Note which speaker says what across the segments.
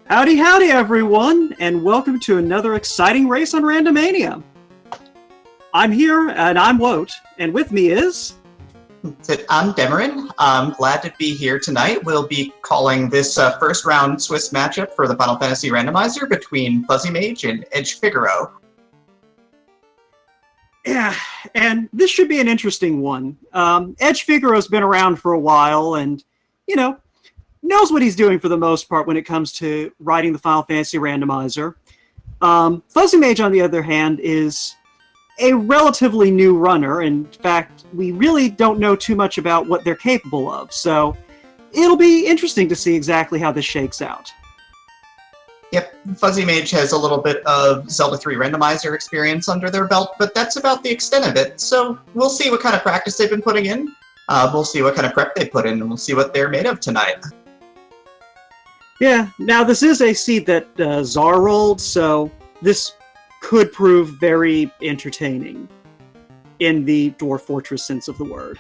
Speaker 1: Howdy, howdy, everyone, and welcome to another exciting race on Randomania. I'm here, and I'm Wote, and with me is...
Speaker 2: I'm Demarin. I'm glad to be here tonight. We'll be calling this first round Swiss matchup for the Final Fantasy Randomizer between fuzzymage and edgefigaro.
Speaker 1: Yeah, and this should be an interesting one. Edgefigaro's been around for a while, and, knows what he's doing for the most part when it comes to writing the Final Fantasy Randomizer. fuzzymage, on the other hand, is a relatively new runner. In fact, we really don't know too much about what they're capable of, so it'll be interesting to see exactly how this shakes out.
Speaker 2: Yep, fuzzymage has a little bit of Zelda 3 Randomizer experience under their belt, but that's about the extent of it, so we'll see what kind of practice they've been putting in. We'll see what kind of prep they put in, and we'll see what they're made of tonight.
Speaker 1: Yeah, now this is a seed that Czar rolled, so this could prove very entertaining in the Dwarf Fortress sense of the word.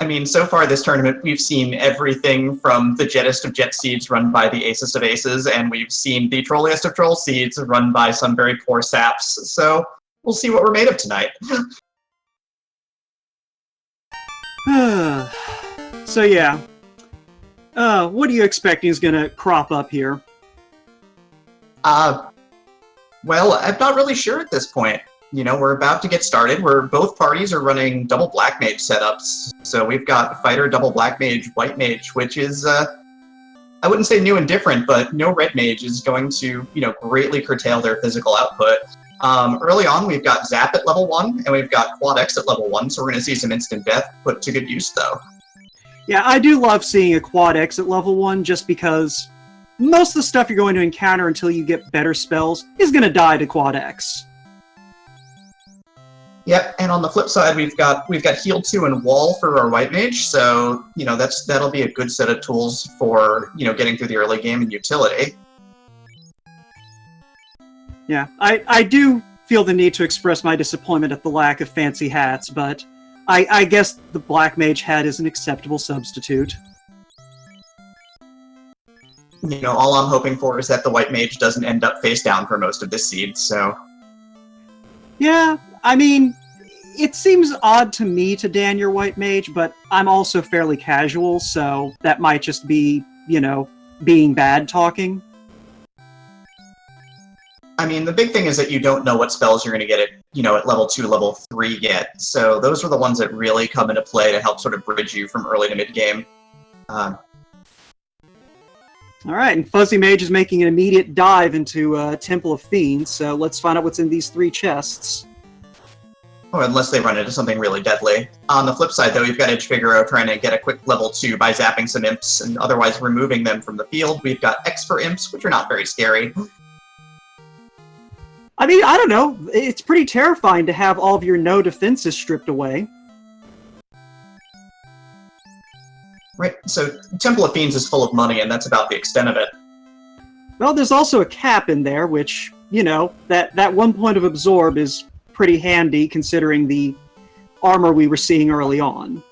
Speaker 2: I mean, so far this tournament, we've seen everything from the jettest of jet seeds run by the acest of aces, and we've seen the trolliest of troll seeds run by some very poor saps, so we'll see what we're made of tonight.
Speaker 1: So yeah, what are you expecting is going to crop up here?
Speaker 2: Well, I'm not really sure at this point. We're about to get started. Both parties are running double black mage setups. So we've got fighter, double black mage, white mage, which is, I wouldn't say new and different, but no red mage is going to, greatly curtail their physical output. Early on, we've got Zap at level 1, and we've got Quad X at level 1, so we're going to see some instant death put to good use, though.
Speaker 1: Yeah, I do love seeing a Quad X at level 1, just because most of the stuff you're going to encounter until you get better spells is going to die to Quad X.
Speaker 2: Yep, and on the flip side, we've got Heal 2 and Wall for our white mage, so, that'll be a good set of tools for, getting through the early game and utility.
Speaker 1: Yeah, I do feel the need to express my disappointment at the lack of fancy hats, but I guess the black mage hat is an acceptable substitute.
Speaker 2: All I'm hoping for is that the white mage doesn't end up face down for most of this seed, so...
Speaker 1: Yeah, I mean, it seems odd to me to Dan your white mage, but I'm also fairly casual, so that might just be, being bad talking.
Speaker 2: I mean, the big thing is that you don't know what spells you're going to get at level 2, level 3 yet, so those are the ones that really come into play to help sort of bridge you from early to mid-game.
Speaker 1: Alright, and fuzzymage is making an immediate dive into Temple of Fiends, so let's find out what's in these 3 chests.
Speaker 2: Oh, unless they run into something really deadly. On the flip side, though, you've got edgefigaro trying to get a quick level 2 by zapping some imps and otherwise removing them from the field. We've got X for imps, which are not very scary.
Speaker 1: I mean, I don't know. It's pretty terrifying to have all of your no defenses stripped away.
Speaker 2: Right, so Temple of Fiends is full of money, and that's about the extent of it.
Speaker 1: Well, there's also a cap in there, which, that 1 point of absorb is pretty handy considering the armor we were seeing early on.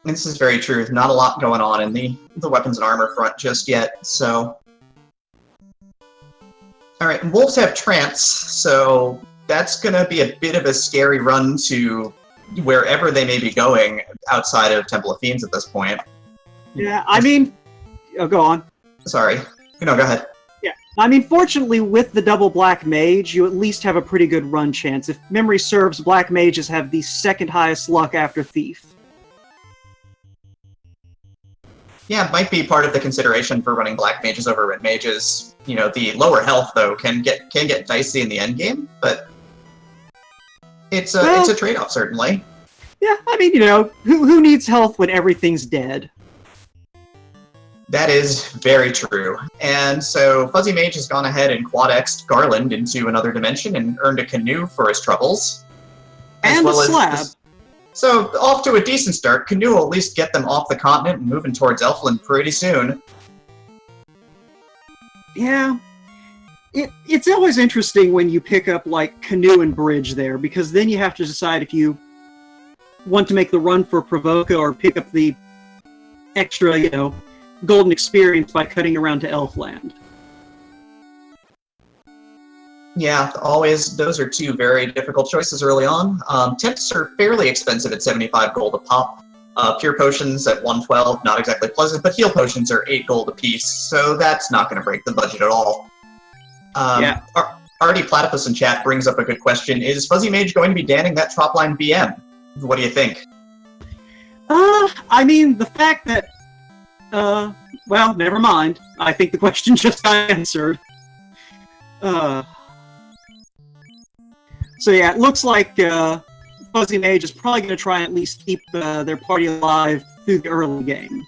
Speaker 2: This is very true. There's not a lot going on in the weapons and armor front just yet, so... Alright, wolves have trance, so that's going to be a bit of a scary run to wherever they may be going outside of Temple of Fiends at this point.
Speaker 1: Yeah, I mean... Oh, go on.
Speaker 2: Sorry. No, go ahead.
Speaker 1: Yeah, I mean, fortunately, with the double black mage, you at least have a pretty good run chance. If memory serves, black mages have the second highest luck after thief.
Speaker 2: Yeah, it might be part of the consideration for running black mages over red mages. The lower health, though, can get dicey in the endgame, but it's a trade-off, certainly.
Speaker 1: Yeah, I mean, who needs health when everything's dead?
Speaker 2: That is very true. And so fuzzymage has gone ahead and quad-X'd Garland into another dimension and earned a canoe for his troubles.
Speaker 1: And a slab.
Speaker 2: So, off to a decent start. Canoe will at least get them off the continent and moving towards Elfland pretty soon.
Speaker 1: Yeah. It's always interesting when you pick up, Canoe and Bridge there, because then you have to decide if you want to make the run for Provoca or pick up the extra, golden experience by cutting around to Elfland.
Speaker 2: Yeah, always. Those are two very difficult choices early on. Temps are fairly expensive at 75 gold a pop. Pure potions at 112, not exactly pleasant, but heal potions are 8 gold apiece, so that's not going to break the budget at all.
Speaker 1: Yeah.
Speaker 2: Artie Platypus in chat brings up a good question. Is Fuzzy Mage going to be danning that Tropline BM? What do you think?
Speaker 1: I mean, the fact that... well, never mind. I think the question just got answered. So yeah, it looks like Fuzzy Mage is probably going to try and at least keep their party alive through the early game.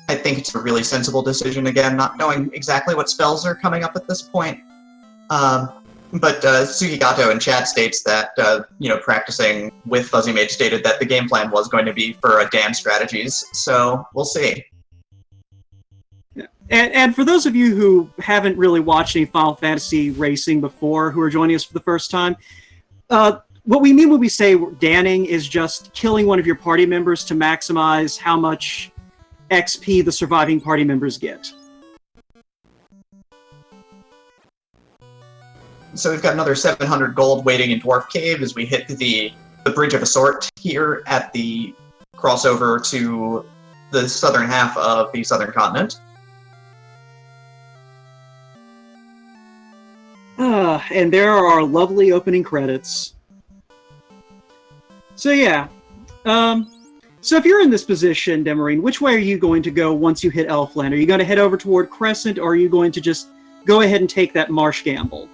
Speaker 2: I think it's a really sensible decision, again, not knowing exactly what spells are coming up at this point. But Sugigato in chat states that, practicing with Fuzzy Mage stated that the game plan was going to be for Dan strategies, so we'll see.
Speaker 1: And for those of you who haven't really watched any Final Fantasy racing before, who are joining us for the first time, what we mean when we say danning is just killing one of your party members to maximize how much XP the surviving party members get.
Speaker 2: So we've got another 700 gold waiting in Dwarf Cave as we hit the Bridge of Assort here at the crossover to the southern half of the southern continent.
Speaker 1: And there are our lovely opening credits. So yeah. So if you're in this position, Demarine, which way are you going to go once you hit Elfland? Are you going to head over toward Crescent, or are you going to just go ahead and take that marsh gamble?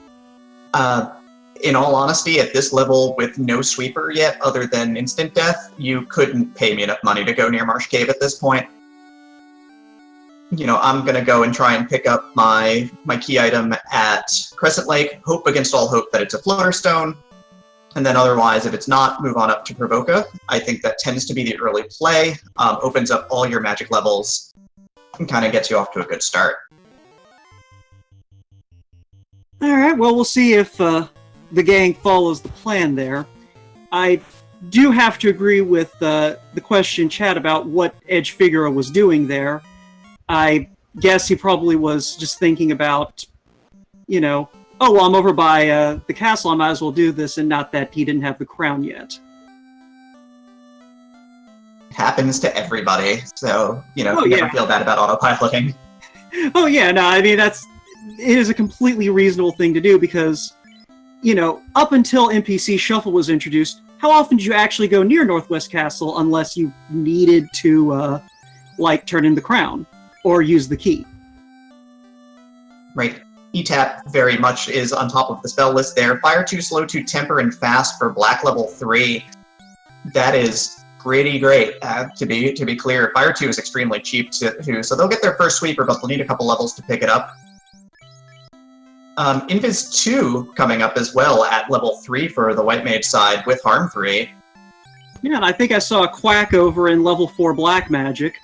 Speaker 2: In all honesty, at this level, with no sweeper yet, other than instant death, you couldn't pay me enough money to go near Marsh Cave at this point. I'm going to go and try and pick up my key item at Crescent Lake, hope against all hope that it's a floater stone, and then otherwise, if it's not, move on up to Provoca. I think that tends to be the early play, opens up all your magic levels, and kind of gets you off to a good start.
Speaker 1: Alright, well, we'll see if the gang follows the plan there. I do have to agree with the question chat about what edgefigaro was doing there. I guess he probably was just thinking about, oh, well, I'm over by the castle, I might as well do this, and not that he didn't have the crown yet.
Speaker 2: Happens to everybody, so,
Speaker 1: Oh,
Speaker 2: never
Speaker 1: yeah.
Speaker 2: feel bad about autopiloting.
Speaker 1: Oh, yeah, no, I mean, it is a completely reasonable thing to do because, up until NPC Shuffle was introduced, how often did you actually go near Northwest Castle unless you needed to, turn in the crown or use the key?
Speaker 2: Right. ETAP very much is on top of the spell list there. Fire 2, Slow 2, Temper, and Fast for Black level 3. That is pretty great, to be clear. Fire 2 is extremely cheap too, so they'll get their first sweeper, but they'll need a couple levels to pick it up. Invis 2 coming up as well at level 3 for the White Mage side with Harm 3.
Speaker 1: Yeah, and I think I saw a Quack over in level 4 Black Magic.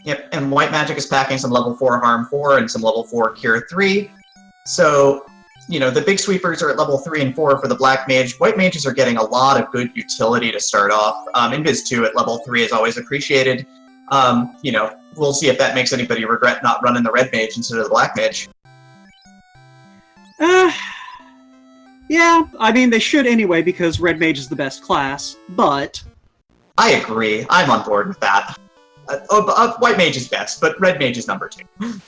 Speaker 2: Yep, and White Magic is packing some level 4 Harm 4 and some level 4 Cure 3. So, the big sweepers are at level 3 and 4 for the Black Mage. White Mages are getting a lot of good utility to start off. Invis 2 at level 3 is always appreciated. We'll see if that makes anybody regret not running the Red Mage instead of the Black Mage.
Speaker 1: Yeah, I mean, they should anyway because Red Mage is the best class, but...
Speaker 2: I agree. I'm on board with that. White Mage is best, but Red Mage is number 2.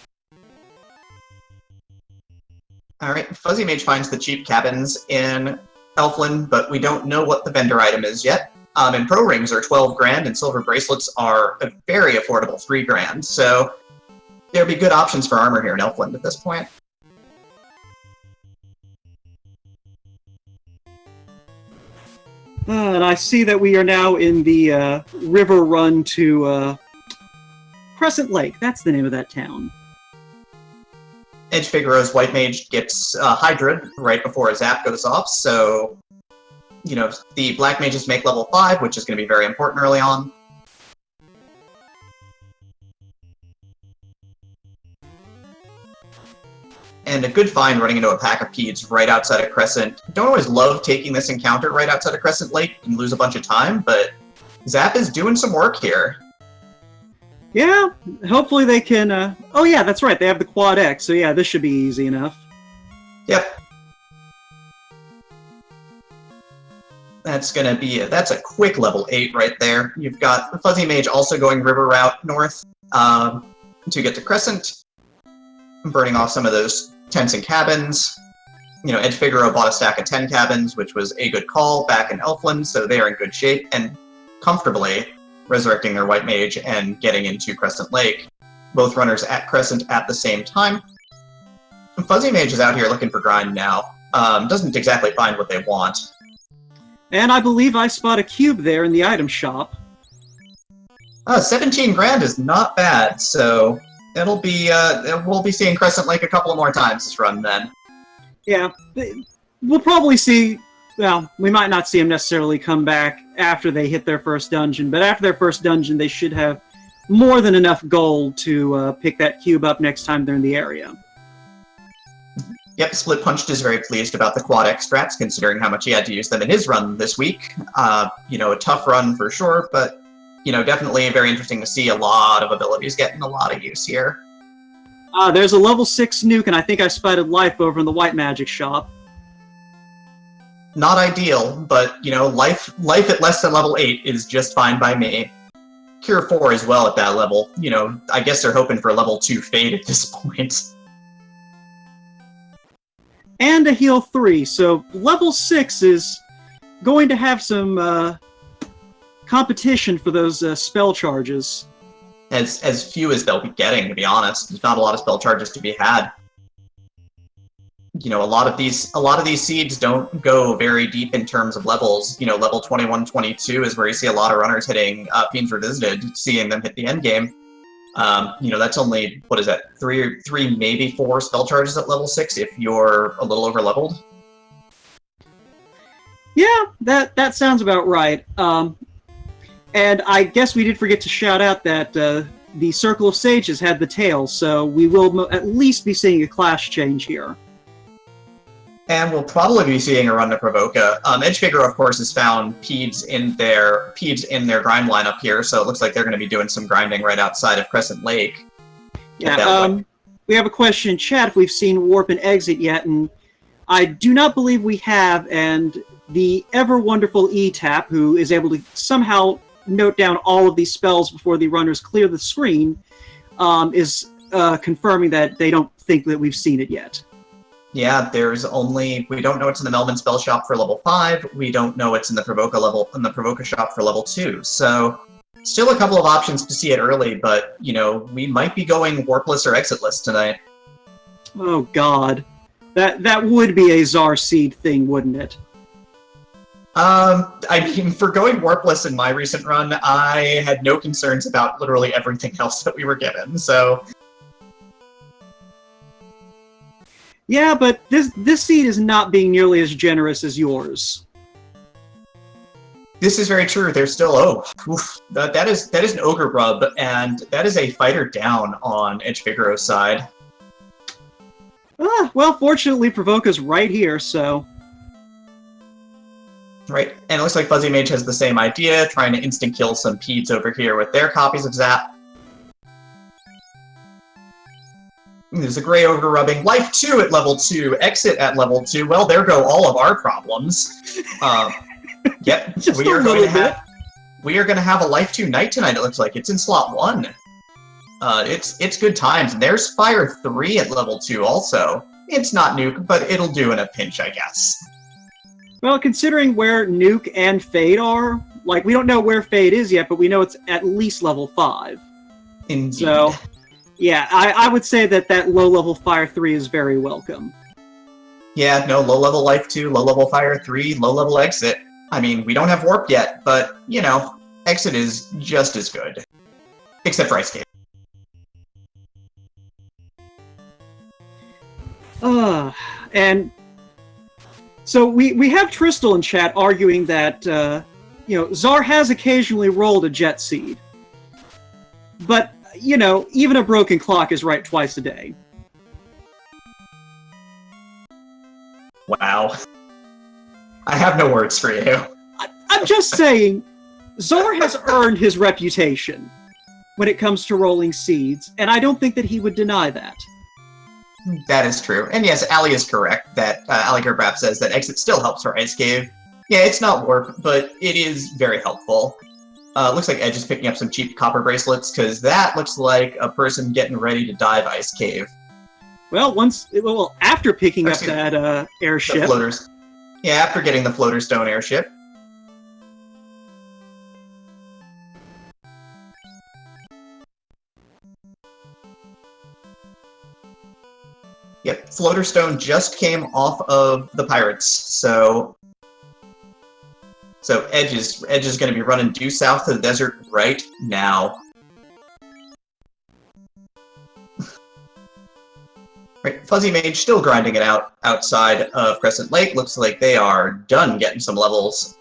Speaker 2: Alright, Fuzzy Mage finds the cheap cabins in Elfland, but we don't know what the vendor item is yet. And Pro Rings are 12 grand, and Silver Bracelets are a very affordable 3 grand, so there'll be good options for armor here in Elfland at this point.
Speaker 1: And I see that we are now in the river run to Crescent Lake. That's the name of that town.
Speaker 2: Edgefigaro's White Mage gets Hydra right before his zap goes off, so, the Black Mages make level 5, which is going to be very important early on. And a good find running into a pack of Peds right outside of Crescent. Don't always love taking this encounter right outside of Crescent Lake and lose a bunch of time, but Zap is doing some work here.
Speaker 1: Yeah, hopefully they can... Oh yeah, that's right, they have the Quad X, so yeah, this should be easy enough.
Speaker 2: Yep. That's a quick level 8 right there. You've got the Fuzzy Mage also going river route north to get to Crescent, burning off some of those tents and cabins. edgefigaro bought a stack of 10 cabins, which was a good call back in Elfland, so they are in good shape and comfortably resurrecting their White Mage and getting into Crescent Lake. Both runners at Crescent at the same time. Fuzzy Mage is out here looking for grind now. Doesn't exactly find what they want.
Speaker 1: And I believe I spot a cube there in the item shop.
Speaker 2: 17 grand is not bad, so we'll be seeing Crescent Lake a couple of more times this run then.
Speaker 1: Yeah, we'll probably see... Well, we might not see them necessarily come back after they hit their first dungeon, but after their first dungeon, they should have more than enough gold to pick that cube up next time they're in the area.
Speaker 2: Yep, Split Punched is very pleased about the Quad X strats, considering how much he had to use them in his run this week. A tough run for sure, but, definitely very interesting to see a lot of abilities getting a lot of use here.
Speaker 1: There's a level 6 nuke, and I think I spotted life over in the White Magic shop.
Speaker 2: Not ideal, but, life at less than level 8 is just fine by me. Cure 4 as well at that level. I guess they're hoping for a level 2 Fade at this point.
Speaker 1: And a heal 3, so level 6 is going to have some competition for those spell charges.
Speaker 2: As few as they'll be getting, to be honest. There's not a lot of spell charges to be had. A lot of these seeds don't go very deep in terms of levels. Level 21, 22 is where you see a lot of runners hitting Fiends Revisited, seeing them hit the end game. That's only, what is that, three, maybe 4 spell charges at level 6 if you're a little over-leveled?
Speaker 1: Yeah, that sounds about right. And I guess we did forget to shout out that the Circle of Sages had the tail, so we will at least be seeing a class change here.
Speaker 2: And we'll probably be seeing a run to Provoca. edgefigaro, of course, has found Peds in their grind lineup here, so it looks like they're going to be doing some grinding right outside of Crescent Lake.
Speaker 1: Yeah, we have a question in chat if we've seen Warp and Exit yet, and I do not believe we have, and the ever-wonderful E-Tap, who is able to somehow note down all of these spells before the runners clear the screen, is confirming that they don't think that we've seen it yet.
Speaker 2: Yeah, we don't know what's in the Melvin spell shop for level 5, we don't know what's in the Provoca shop for level 2, so still a couple of options to see it early, but, we might be going Warpless or Exitless tonight.
Speaker 1: Oh god. That would be a Czar Seed thing, wouldn't it?
Speaker 2: For going Warpless in my recent run, I had no concerns about literally everything else that we were given, so...
Speaker 1: Yeah, but this seed is not being nearly as generous as yours.
Speaker 2: This is very true. There's still that is an ogre rub, and that is a fighter down on edgefigaro's side.
Speaker 1: Well, fortunately, Provoca's right here, so.
Speaker 2: Right, and it looks like Fuzzy Mage has the same idea, trying to instant kill some Peds over here with their copies of Zap. There's a Grey Ogre rubbing. Life 2 at level 2. Exit at level 2. Well, there go all of our problems. Yep, we are going to have a Life 2 night tonight, it looks like. It's in slot 1. It's good times. And there's Fire 3 at level 2 also. It's not Nuke, but it'll do in a pinch, I guess.
Speaker 1: Well, considering where Nuke and Fade are, we don't know where Fade is yet, but we know it's at least level 5.
Speaker 2: Indeed.
Speaker 1: So... yeah, I would say that low-level Fire 3 is very welcome.
Speaker 2: Yeah, no, low-level Life 2, low-level Fire 3, low-level Exit. I mean, we don't have Warp yet, but, Exit is just as good. Except for Ice Skate.
Speaker 1: And so we have Tristal in chat arguing that, Czar has occasionally rolled a Jet Seed. But... even a broken clock is right twice a day.
Speaker 2: Wow. I have no words for you.
Speaker 1: I'm just saying, Czar has earned his reputation. when it comes to rolling seeds, and I don't think that he would deny that.
Speaker 2: That is true. And yes, Ali is correct that Ali Gerbrap says that exit still helps for Ice Cave. Yeah, it's not warp, but it is very helpful. Looks like Edge is picking up some cheap copper bracelets, because that looks like a person getting ready to dive Ice Cave.
Speaker 1: Well, after picking up that airship.
Speaker 2: The floaters. Yeah, after getting the floater stone airship. Yep, floater stone just came off of the pirates, so Edge is going to be running due south to the desert right now. Right, Fuzzy Mage still grinding it out outside of Crescent Lake. Looks like they are done getting some levels.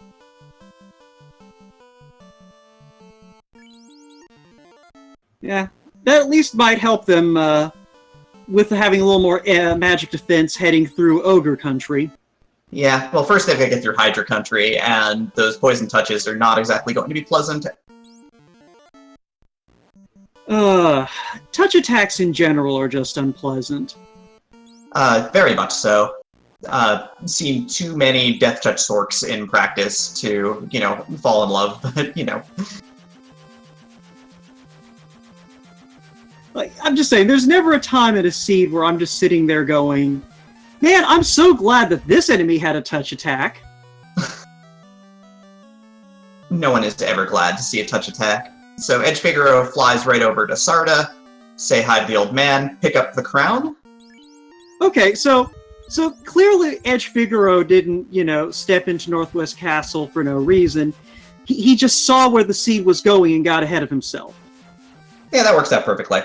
Speaker 1: Yeah, that at least might help them with having a little more magic defense heading through Ogre Country.
Speaker 2: Yeah, well, first they've got to get through Hydra Country, and those poison touches are not exactly going to be pleasant.
Speaker 1: Touch attacks in general are just unpleasant.
Speaker 2: Very much so. Seen too many Death Touch Sorks in practice to, fall in love, but,
Speaker 1: Like, I'm just saying, there's never a time at a seed where I'm just sitting there going, man, I'm so glad that this enemy had a touch attack.
Speaker 2: No one is ever glad to see a touch attack. So Edge Figaro flies right over to Sarda, say hi to the old man, pick up the crown.
Speaker 1: Okay, so clearly Edge Figaro didn't, step into Northwest Castle for no reason. He just saw where the seed was going and got ahead of himself.
Speaker 2: Yeah, that works out perfectly.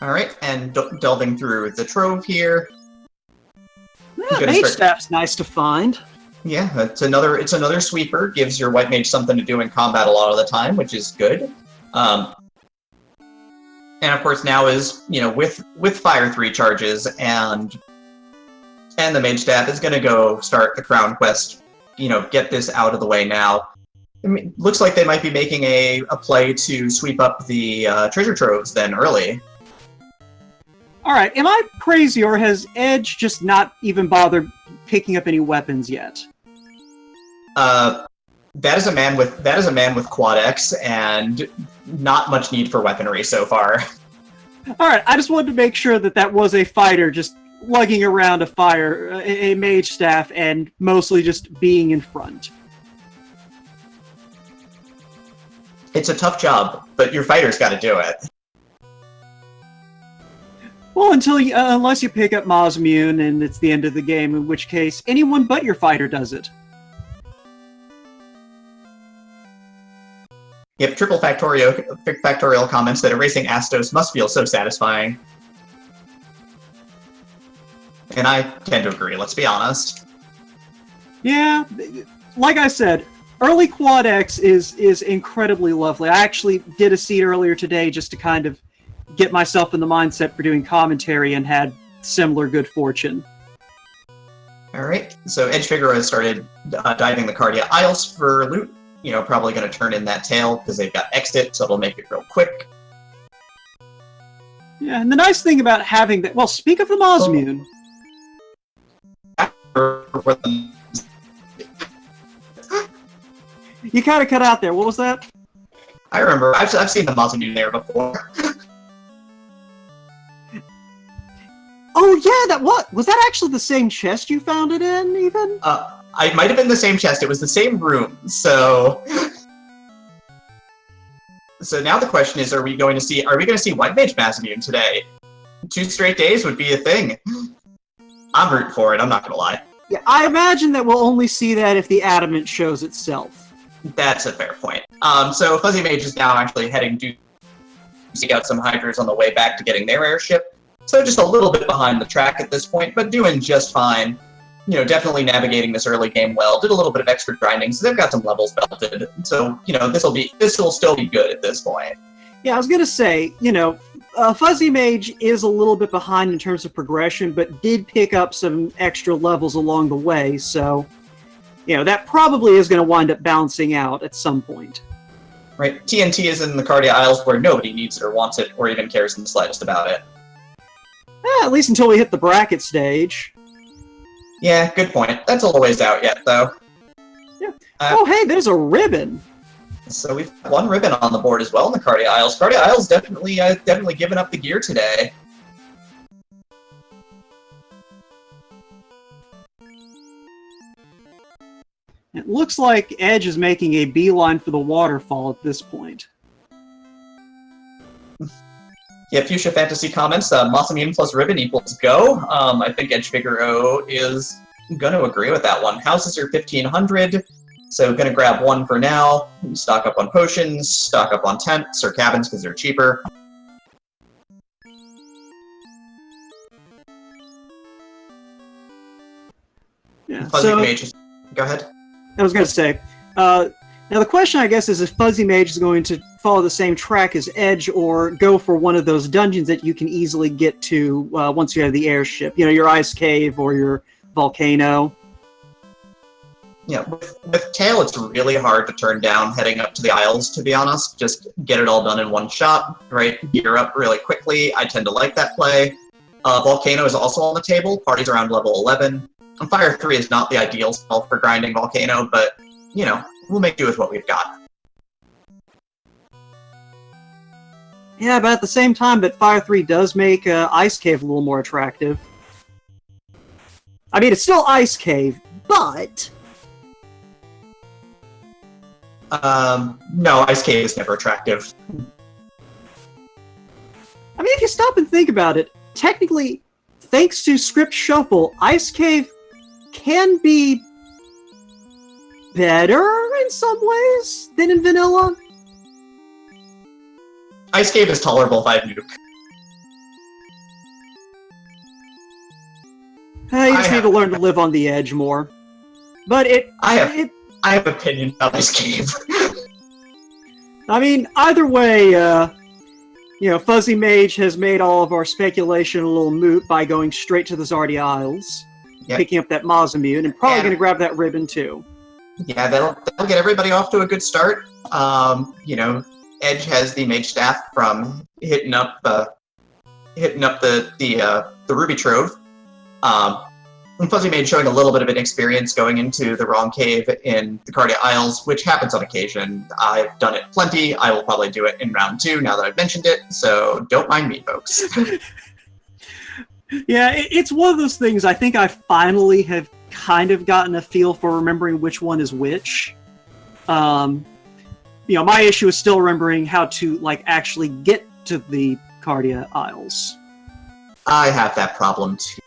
Speaker 2: Alright, and delving through the trove here.
Speaker 1: Yeah, Mage Staff's nice to find.
Speaker 2: Yeah, it's another sweeper. Gives your white mage something to do in combat a lot of the time, which is good. And of course now is, with Fire 3 charges and the Mage Staff is going to go start the Crown Quest, get this out of the way now. I mean, looks like they might be making a play to sweep up the treasure troves then early.
Speaker 1: Alright, am I crazy, or has Edge just not even bothered picking up any weapons yet?
Speaker 2: That is a man with Quad X, and not much need for weaponry so far.
Speaker 1: Alright, I just wanted to make sure that was a fighter just lugging around a mage staff, and mostly just being in front.
Speaker 2: It's a tough job, but your fighter's got to do it.
Speaker 1: Well, unless you pick up Mazmune and it's the end of the game, in which case anyone but your fighter does it.
Speaker 2: Yep, triple factorial comments that erasing Astos must feel so satisfying. And I tend to agree, let's be honest.
Speaker 1: Yeah, like I said, early Quad X is incredibly lovely. I actually did a seed earlier today just to kind of get myself in the mindset for doing commentary and had similar good fortune.
Speaker 2: Alright, so Edge Figaro has started diving the Cardia Isles for loot. Probably going to turn in that tail because they've got exit, so it'll make it real quick.
Speaker 1: Yeah, and the nice thing about having that... Well, speak of the Mazmune. You kind of cut out there. What was that?
Speaker 2: I remember. I've seen the Mazmune there before.
Speaker 1: Oh yeah, was that actually the same chest you found it in, even?
Speaker 2: It might have been the same chest. It was the same room. So now the question is, are we going to see White Mage Mazmune today? 2 straight days would be a thing. I'm rooting for it. I'm not gonna lie.
Speaker 1: Yeah, I imagine that we'll only see that if the Adamant shows itself.
Speaker 2: That's a fair point. So Fuzzy Mage is now actually heading to seek out some Hydras on the way back to getting their airship. So just a little bit behind the track at this point, but doing just fine. Definitely navigating this early game well. Did a little bit of extra grinding, so they've got some levels belted. So, this will still be good at this point.
Speaker 1: Yeah, I was gonna say, Fuzzy Mage is a little bit behind in terms of progression, but did pick up some extra levels along the way, so that probably is going to wind up balancing out at some point.
Speaker 2: Right, TNT is in the Cardia Isles where nobody needs it or wants it or even cares in the slightest about it.
Speaker 1: At least until we hit the bracket stage.
Speaker 2: Yeah, good point. That's a little ways out yet, though.
Speaker 1: Yeah. Oh, hey, there's a ribbon.
Speaker 2: So we've got one ribbon on the board as well in the Cardia Isles. Cardia Isles definitely giving up the gear today.
Speaker 1: It looks like Edge is making a beeline for the waterfall at this point.
Speaker 2: Yeah, Fuchsia Fantasy comments, Massamune plus ribbon equals go. I think edgefigaro is going to agree with that one. Houses are 1,500, so going to grab one for now. Stock up on potions, stock up on tents or cabins because they're cheaper.
Speaker 1: Yeah,
Speaker 2: Fuzzy Mage, go ahead.
Speaker 1: I was going to say, now the question, I guess, is if Fuzzy Mage is going to follow the same track as Edge or go for one of those dungeons that you can easily get to once you have the airship. Your ice cave or your volcano.
Speaker 2: Yeah, with Tail, it's really hard to turn down heading up to the Isles, to be honest. Just get it all done in one shot, right? Gear up really quickly. I tend to like that play. Volcano is also on the table. Party's around level 11. And Fire 3 is not the ideal spell for grinding Volcano, but, we'll make do with what we've got.
Speaker 1: Yeah, but at the same time, that Fire 3 does make Ice Cave a little more attractive. I mean, it's still Ice Cave, but...
Speaker 2: No, Ice Cave is never attractive.
Speaker 1: I mean, if you stop and think about it, technically, thanks to Script Shuffle, Ice Cave can be better in some ways than in vanilla.
Speaker 2: Ice Cave is tolerable if I have nuke.
Speaker 1: You just need to learn to live on the edge more. But
Speaker 2: I have opinions about Ice Cave.
Speaker 1: I mean, either way, Fuzzy Mage has made all of our speculation a little moot by going straight to the Zardia Isles, picking up that Massamune, and probably going to grab that ribbon too.
Speaker 2: Yeah, that'll get everybody off to a good start. Edge has the mage staff from hitting up the Ruby Trove. And Fuzzy Mage showing a little bit of inexperience going into the wrong cave in the Cardia Isles, which happens on occasion. I've done it plenty. I will probably do it in round 2 now that I've mentioned it, so don't mind me, folks.
Speaker 1: Yeah, it's one of those things I think I finally have kind of gotten a feel for remembering which one is which. My issue is still remembering how to, actually get to the Cardia Isles.
Speaker 2: I have that problem, too.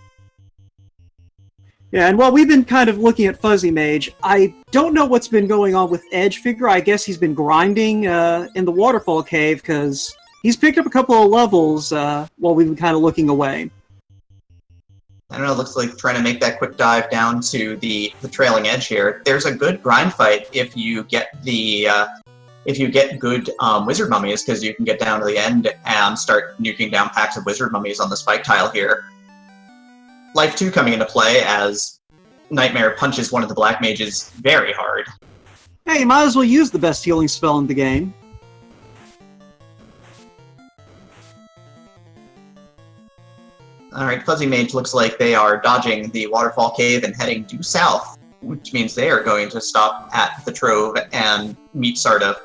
Speaker 1: Yeah, and while we've been kind of looking at Fuzzy Mage, I don't know what's been going on with edgefigaro. I guess he's been grinding in the Waterfall Cave, because he's picked up a couple of levels while we've been kind of looking away.
Speaker 2: I don't know, it looks like trying to make that quick dive down to the trailing edge here. There's a good grind fight if you get good wizard mummies, because you can get down to the end and start nuking down packs of wizard mummies on the spike tile here. Life 2 coming into play as Nightmare punches one of the black mages very hard.
Speaker 1: Hey, you might as well use the best healing spell in the game.
Speaker 2: Alright, Fuzzy Mage looks like they are dodging the Waterfall Cave and heading due south, which means they are going to stop at the Trove and meet Sarda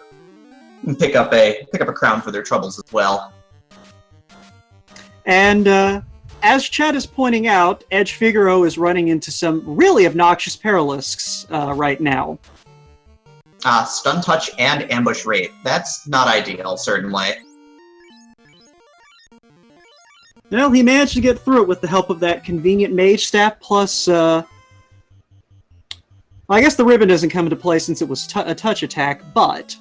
Speaker 2: and pick up a crown for their troubles as well.
Speaker 1: And as Chad is pointing out, edgefigaro is running into some really obnoxious paralysts right now.
Speaker 2: Stun touch and ambush rate. That's not ideal, certainly.
Speaker 1: Well, he managed to get through it with the help of that convenient mage staff, plus, I guess the ribbon doesn't come into play since it was a touch attack, but...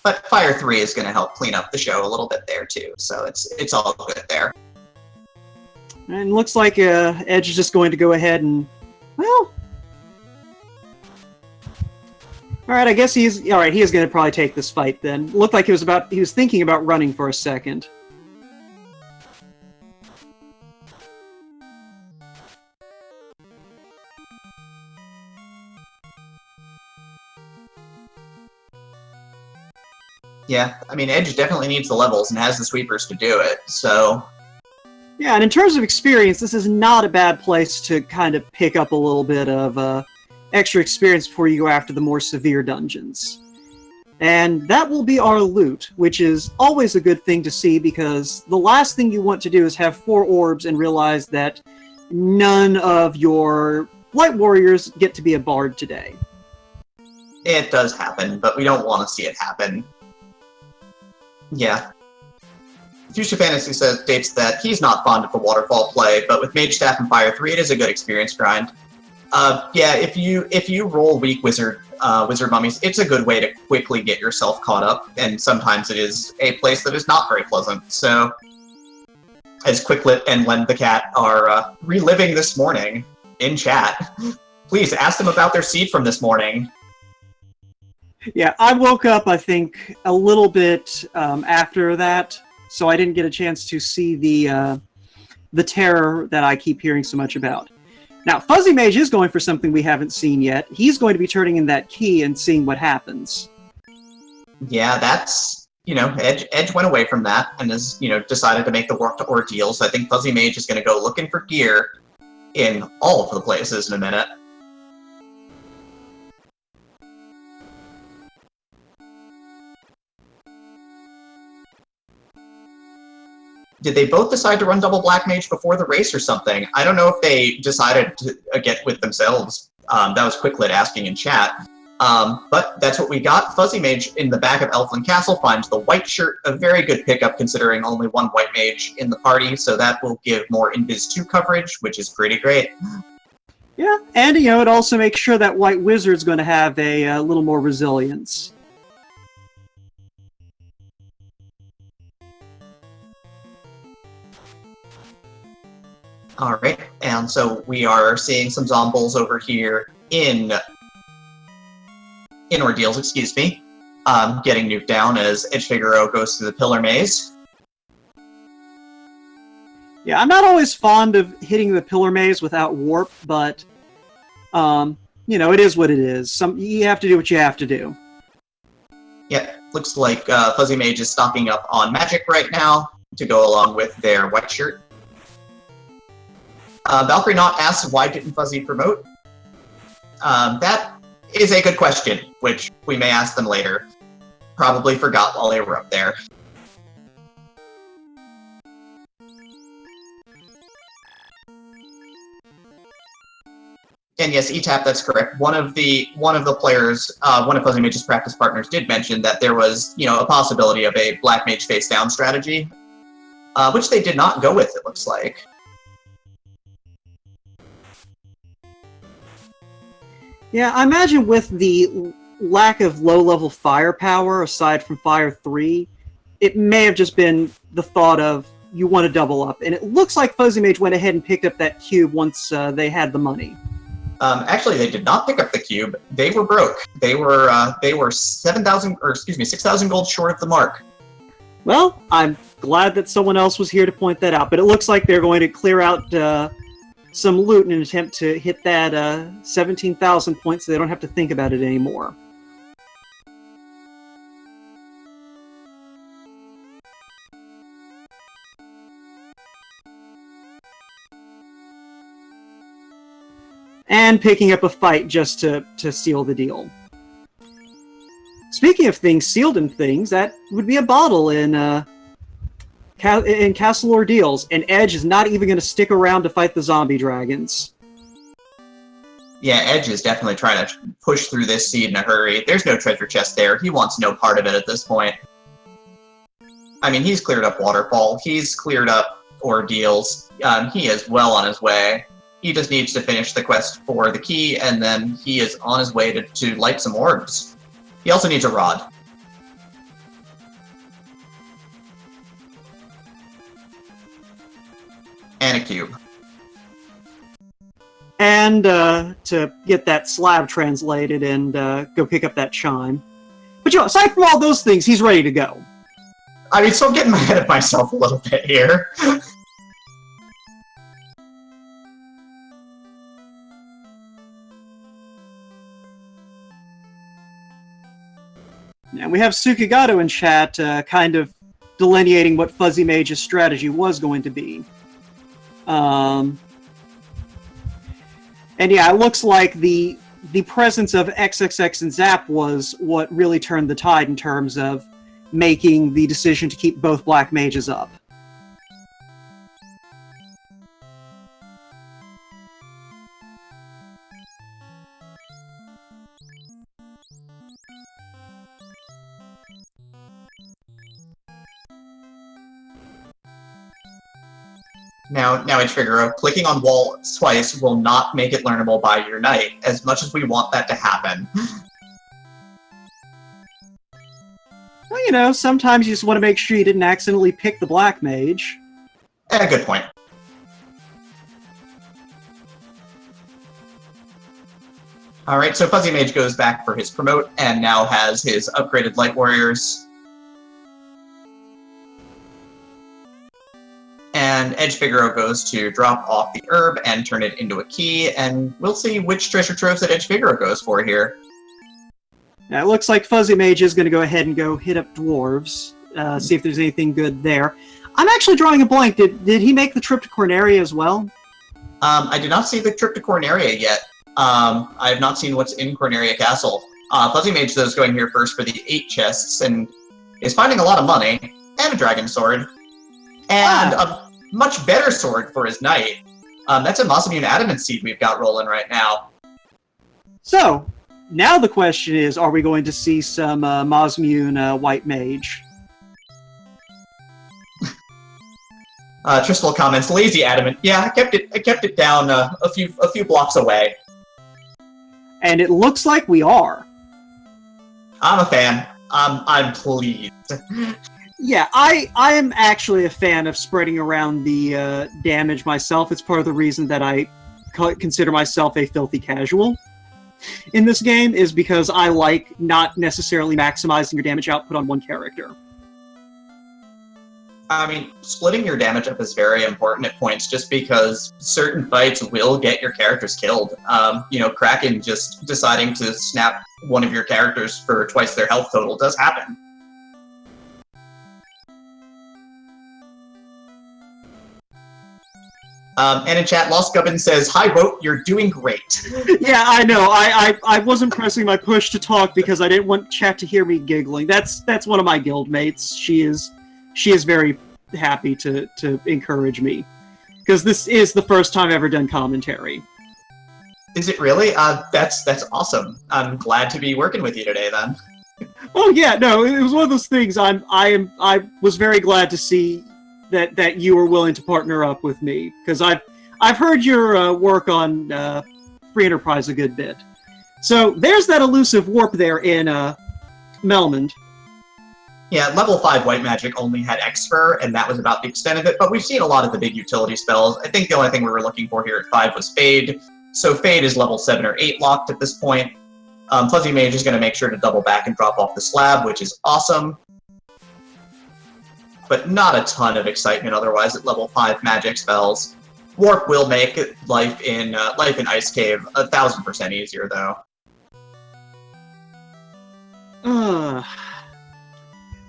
Speaker 2: But Fire 3 is going to help clean up the show a little bit there, too, so it's all good there.
Speaker 1: And looks like Edge is just going to go ahead and, well... Alright, I guess he is going to probably take this fight then. Looked like he was thinking about running for a second.
Speaker 2: Yeah, I mean, Edge definitely needs the levels and has the sweepers to do it, so...
Speaker 1: Yeah, and in terms of experience, this is not a bad place to kind of pick up a little bit of extra experience before you go after the more severe dungeons. And that will be our loot, which is always a good thing to see, because the last thing you want to do is have 4 orbs and realize that none of your light warriors get to be a bard today.
Speaker 2: It does happen, but we don't want to see it happen. Yeah. Fuchsia Fantasy states that he's not fond of the waterfall play, but with Mage Staff and Fire 3, it is a good experience grind. Yeah, if you roll weak wizard mummies, it's a good way to quickly get yourself caught up, and sometimes it is a place that is not very pleasant. So, as Quicklit and Len the Cat are reliving this morning in chat, please ask them about their seed from this morning.
Speaker 1: Yeah, I woke up, I think, a little bit after that, so I didn't get a chance to see the terror that I keep hearing so much about. Now, Fuzzy Mage is going for something we haven't seen yet. He's going to be turning in that key and seeing what happens.
Speaker 2: Yeah, that's, Edge went away from that and has, decided to make the work to ordeal, so I think Fuzzy Mage is going to go looking for gear in all of the places in a minute. Did they both decide to run double Black Mage before the race or something? I don't know if they decided to get with themselves. That was Quicklit asking in chat. But that's what we got. Fuzzy Mage in the back of Elfland Castle finds the white shirt, a very good pickup considering only one white mage in the party, so that will give more Invis 2 coverage, which is pretty great.
Speaker 1: Yeah, and it also makes sure that white wizard's going to have a little more resilience.
Speaker 2: Alright, and so we are seeing some zombies over here in Ordeals, excuse me, getting nuked down as edgefigaro goes through the pillar maze.
Speaker 1: Yeah, I'm not always fond of hitting the pillar maze without warp, but, it is what it is. You have to do what you have to do.
Speaker 2: Yep, looks like Fuzzy Mage is stocking up on magic right now to go along with their white shirt. Valkyrie Knot asks, why didn't Fuzzy promote? That is a good question, which we may ask them later. Probably forgot while they were up there. And yes, ETAP, that's correct. One of the players, one of Fuzzy Mage's practice partners, did mention that there was, a possibility of a Black Mage face down strategy, which they did not go with, it looks like.
Speaker 1: Yeah, I imagine with the lack of low-level firepower, aside from Fire 3, it may have just been the thought of, you want to double up. And it looks like Fuzzy Mage went ahead and picked up that cube once they had the money.
Speaker 2: Actually, they did not pick up the cube. They were broke. They were 7,000, or excuse me, 6,000 gold short of the mark.
Speaker 1: Well, I'm glad that someone else was here to point that out, but it looks like they're going to clear out some loot in an attempt to hit that 17,000 points so they don't have to think about it anymore. And picking up a fight just to seal the deal. Speaking of things sealed in things, that would be a bottle in Castle Ordeals, and Edge is not even going to stick around to fight the zombie dragons.
Speaker 2: Yeah, Edge is definitely trying to push through this seed in a hurry. There's no treasure chest there. He wants no part of it at this point. I mean, he's cleared up Waterfall. He's cleared up Ordeals. He is well on his way. He just needs to finish the quest for the key, and then he is on his way to light some orbs. He also needs a rod. And a cube.
Speaker 1: And to get that slab translated and go pick up that chime. But aside from all those things, he's ready to go.
Speaker 2: I mean, so I'm getting ahead of myself a little bit here.
Speaker 1: And we have Sukigato in chat, kind of delineating what Fuzzy Mage's strategy was going to be. And yeah, it looks like the presence of XXX and Zap was what really turned the tide in terms of making the decision to keep both Black Mages up.
Speaker 2: Now, edgefigaro, clicking on wall twice will not make it learnable by your knight, as much as we want that to happen.
Speaker 1: Well, you know, sometimes you just want to make sure you didn't accidentally pick the Black Mage.
Speaker 2: Good point. Alright, so Fuzzy Mage goes back for his promote, and now has his upgraded Light Warriors. And edgefigaro goes to drop off the herb and turn it into a key, and we'll see which treasure troves that edgefigaro goes for here.
Speaker 1: Now, it looks like Fuzzy Mage is going to go ahead and go hit up dwarves, see if there's anything good there. I'm actually drawing a blank. Did he make the trip to Corneria as well?
Speaker 2: I did not see the trip to Corneria yet. I have not seen what's in Corneria Castle. Fuzzy Mage, though, is going here first for the 8 chests, and is finding a lot of money, and a dragon sword. And a much better sword for his knight. That's a Moss'immune Adamant Seed we've got rolling right now. So,
Speaker 1: now the question is, are we going to see some Moss'immune White Mage?
Speaker 2: Tristal comments, lazy adamant. Yeah, I kept it down a few blocks away.
Speaker 1: And it looks like we are.
Speaker 2: I'm a fan. I'm pleased.
Speaker 1: Yeah, I am actually a fan of spreading around the damage myself. It's part of the reason that I consider myself a filthy casual in this game, is because I like not necessarily maximizing your damage output on one character.
Speaker 2: I mean, splitting your damage up is very important at points, just because certain fights will get your characters killed. You know, Kraken just deciding to snap one of your characters for twice their health total does happen. And in chat, Lost Gubbin says, "Hi, Woat, you're doing great."
Speaker 1: Yeah, I know. I wasn't pressing my push to talk because I didn't want chat to hear me giggling. That's one of my guild mates. She is very happy to encourage me, because this is the first time I've ever done commentary.
Speaker 2: Is it really? That's awesome. I'm glad to be working with you today, then.
Speaker 1: Oh yeah, no, it was one of those things. I was very glad to see that you were willing to partner up with me, because I've heard your work on Free Enterprise a good bit. So there's that elusive warp there in Melmond.
Speaker 2: Yeah, level 5 white magic only had Exfer, and that was about the extent of it, but we've seen a lot of the big utility spells. I think the only thing we were looking for here at 5 was Fade, so Fade is level 7 or 8 locked at this point. Fuzzy Mage is going to make sure to double back and drop off the slab, which is awesome. But not a ton of excitement otherwise at level 5 magic spells. Warp will make life in Ice Cave 1000% easier, though.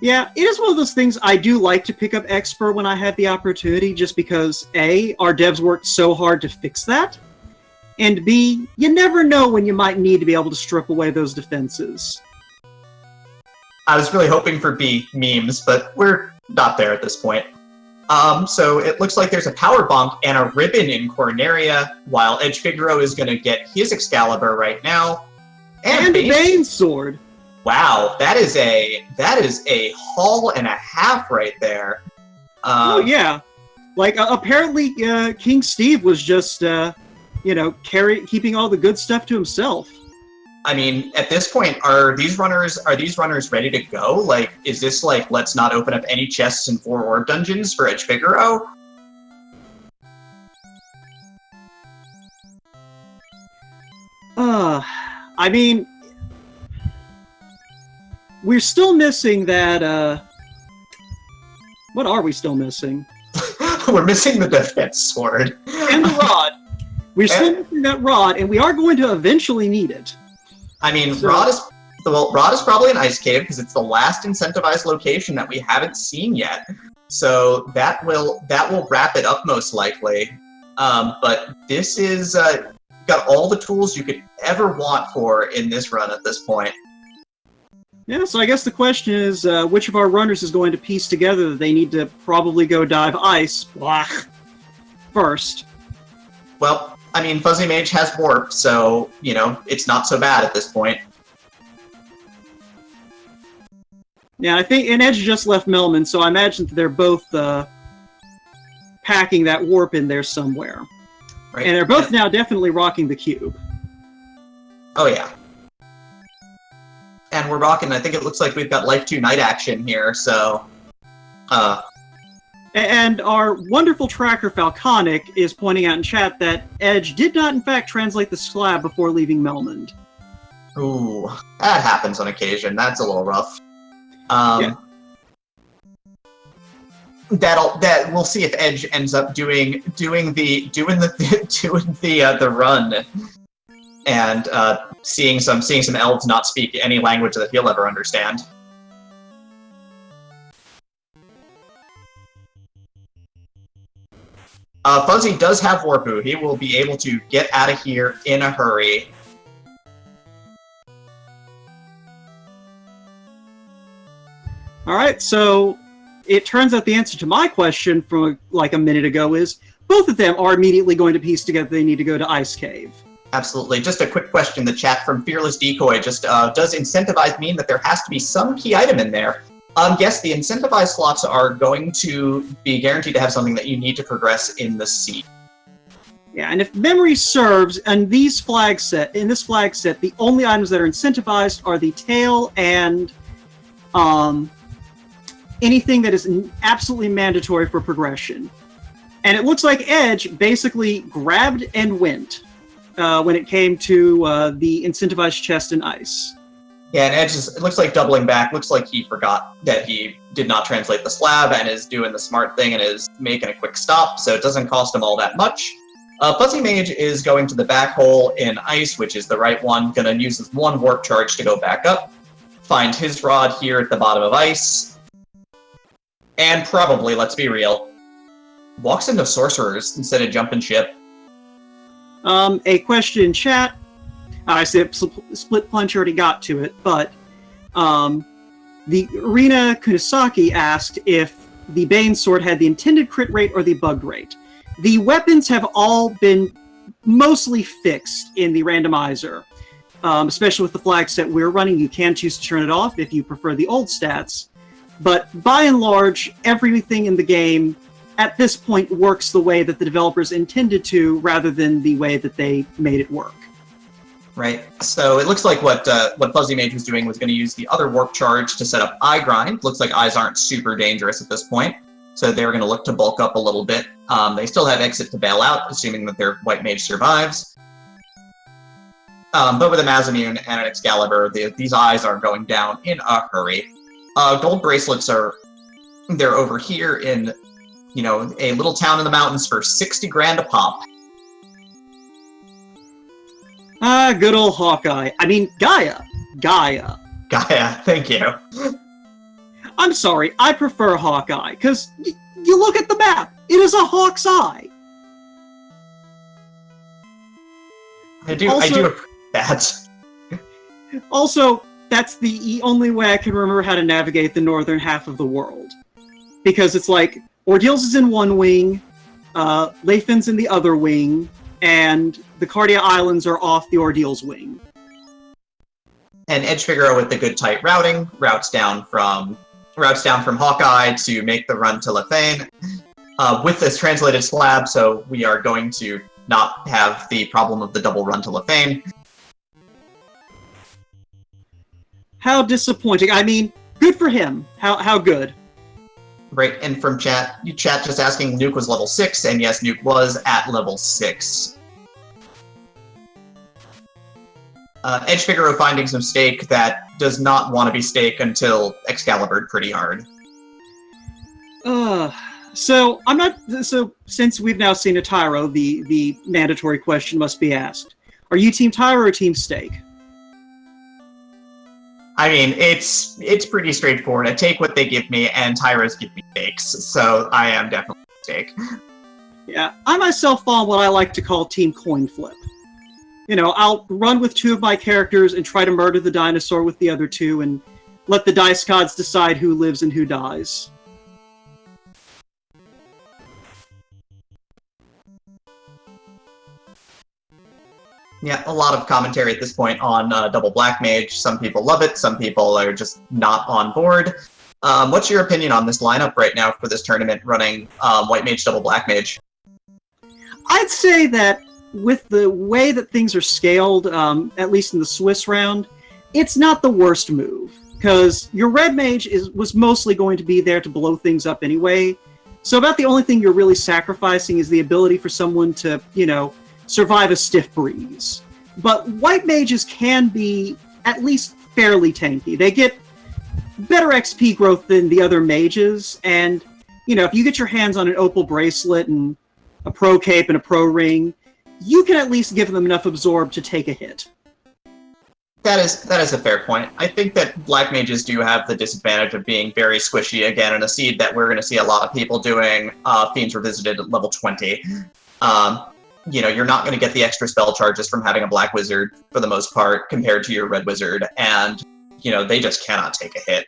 Speaker 1: Yeah, it is one of those things I do like to pick up Exfer when I have the opportunity, just because A, our devs worked so hard to fix that, and B, you never know when you might need to be able to strip away those defenses.
Speaker 2: I was really hoping for B, memes, but we're not there at this point. So it looks like there's a power bonk and a ribbon in Corneria, while edgefigaro is going to get his Excalibur right now.
Speaker 1: And a Bane Sword.
Speaker 2: Wow, that is a haul and a half right there.
Speaker 1: Oh yeah, like apparently King Steve was just keeping all the good stuff to himself.
Speaker 2: I mean, at this point, are these runners ready to go? Like, is this like, let's not open up any chests in 4 orb dungeons for edgefigaro?
Speaker 1: I mean, we're still missing that, what are we still missing?
Speaker 2: We're missing the defense sword.
Speaker 1: And the rod. We're still missing that rod, and we are going to eventually need it.
Speaker 2: I mean,
Speaker 1: so,
Speaker 2: Well, Rod is probably an ice cave because it's the last incentivized location that we haven't seen yet. So that will wrap it up most likely. But this is got all the tools you could ever want for in this run at this point.
Speaker 1: Yeah, so I guess the question is, which of our runners is going to piece together that they need to probably go dive ice first?
Speaker 2: Well, I mean, Fuzzy Mage has warp, so, you know, it's not so bad at this point.
Speaker 1: Yeah, I think, and Edge just left Melman, so I imagine that they're both packing that warp in there somewhere. Right. And they're both now definitely rocking the cube.
Speaker 2: Oh, yeah. And we're rocking, I think it looks like we've got Life 2 Night action here, so...
Speaker 1: And our wonderful tracker Falconic is pointing out in chat that Edge did not, in fact, translate the slab before leaving Melmond.
Speaker 2: Ooh, that happens on occasion. That's a little rough.
Speaker 1: Yeah.
Speaker 2: That we'll see if Edge ends up doing the run and seeing some elves not speak any language that he'll ever understand. Fuzzy does have Warpoo. He will be able to get out of here in a hurry.
Speaker 1: Alright, so it turns out the answer to my question from like a minute ago is both of them are immediately going to piece together they need to go to Ice Cave.
Speaker 2: Absolutely. Just a quick question in the chat from Fearless Decoy. Just does incentivized mean that there has to be some key item in there? Yes, the incentivized slots are going to be guaranteed to have something that you need to progress in the sea.
Speaker 1: Yeah, and if memory serves, in this flag set, the only items that are incentivized are the tail and anything that is absolutely mandatory for progression. And it looks like Edge basically grabbed and went when it came to the incentivized chest and ice.
Speaker 2: Yeah, and Edge it looks like doubling back. Looks like he forgot that he did not translate the slab and is doing the smart thing and is making a quick stop, so it doesn't cost him all that much. Fuzzy Mage is going to the back hole in ice, which is the right one. Gonna use his one warp charge to go back up. Find his rod here at the bottom of ice. And probably, let's be real, walks into sorcerers instead of jumping ship.
Speaker 1: A question in chat. I said Split Punch already got to it, but the Arena Kunisaki asked if the Bane Sword had the intended crit rate or the bugged rate. The weapons have all been mostly fixed in the randomizer, especially with the flag set we're running. You can choose to turn it off if you prefer the old stats, but by and large, everything in the game at this point works the way that the developers intended to, rather than the way that they made it work.
Speaker 2: Right, so it looks like what Fuzzy Mage was doing was going to use the other warp charge to set up eye grind. Looks like eyes aren't super dangerous at this point, so they're going to look to bulk up a little bit. They still have exit to bail out, assuming that their white mage survives. But with a Masamune and an Excalibur, these eyes are going down in a hurry. Gold bracelets they're over here in, you know, a little town in the mountains for 60 grand a pop.
Speaker 1: Ah, good old Hawkeye. I mean, Gaia,
Speaker 2: thank you.
Speaker 1: I'm sorry, I prefer Hawkeye, because you look at the map, it is a hawk's eye.
Speaker 2: I do appreciate that.
Speaker 1: Also, that's the only way I can remember how to navigate the northern half of the world. Because it's like, Ordeals is in one wing, Lathan's in the other wing, and the Cardia Islands are off the Ordeals wing.
Speaker 2: And edgefigaro with the good tight routing routes down from Hawkeye to make the run to Lathan. With this translated slab, so we are going to not have the problem of the double run to Lathan.
Speaker 1: How disappointing. I mean, good for him. How good.
Speaker 2: Right, and from chat just asking Nuke was level 6, and yes, Nuke was at level 6. Edgefigaro finding some stake that does not want to be stake until Excalibur'd pretty hard.
Speaker 1: So since we've now seen a Tyro, the mandatory question must be asked. Are you Team Tyro or Team Stake?
Speaker 2: I mean, it's pretty straightforward. I take what they give me, and Tyras give me stakes, so I am definitely a stake.
Speaker 1: Yeah, I myself fall on what I like to call team coin flip. You know, I'll run with 2 of my characters and try to murder the dinosaur with the other 2, and let the dice gods decide who lives and who dies.
Speaker 2: Yeah, a lot of commentary at this point on Double Black Mage. Some people love it, some people are just not on board. What's your opinion on this lineup right now for this tournament running White Mage, Double Black Mage?
Speaker 1: I'd say that with the way that things are scaled, at least in the Swiss round, it's not the worst move. Because your Red Mage was mostly going to be there to blow things up anyway. So about the only thing you're really sacrificing is the ability for someone to, you know, survive a stiff breeze. But White Mages can be at least fairly tanky. They get better XP growth than the other mages, and, you know, if you get your hands on an Opal Bracelet and a Pro Cape and a Pro Ring, you can at least give them enough Absorb to take a hit.
Speaker 2: That is a fair point. I think that Black Mages do have the disadvantage of being very squishy, again, in a seed that we're going to see a lot of people doing Fiends Revisited at level 20. You know, you're not going to get the extra spell charges from having a Black Wizard, for the most part, compared to your Red Wizard, and, you know, they just cannot take a hit.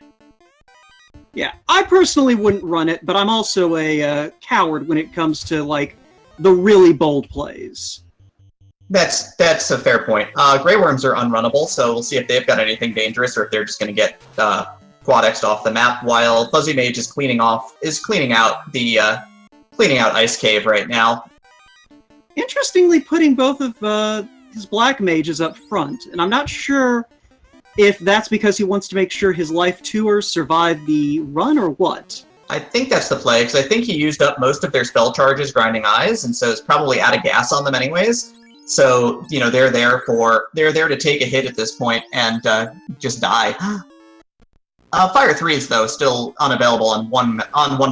Speaker 1: Yeah, I personally wouldn't run it, but I'm also a coward when it comes to, like, the really bold plays.
Speaker 2: That's a fair point. Grey Worms are unrunnable, so we'll see if they've got anything dangerous or if they're just going to get quad-X'd off the map, while Fuzzy Mage is cleaning out Ice Cave right now.
Speaker 1: Interestingly, putting both of his Black Mages up front, and I'm not sure if that's because he wants to make sure his Life Tours survive the run or what.
Speaker 2: I think that's the play, because I think he used up most of their spell charges grinding Eyes, and so is probably out of gas on them anyways. So, you know, they're there to take a hit at this point and just die. Fire 3s, though, still unavailable on one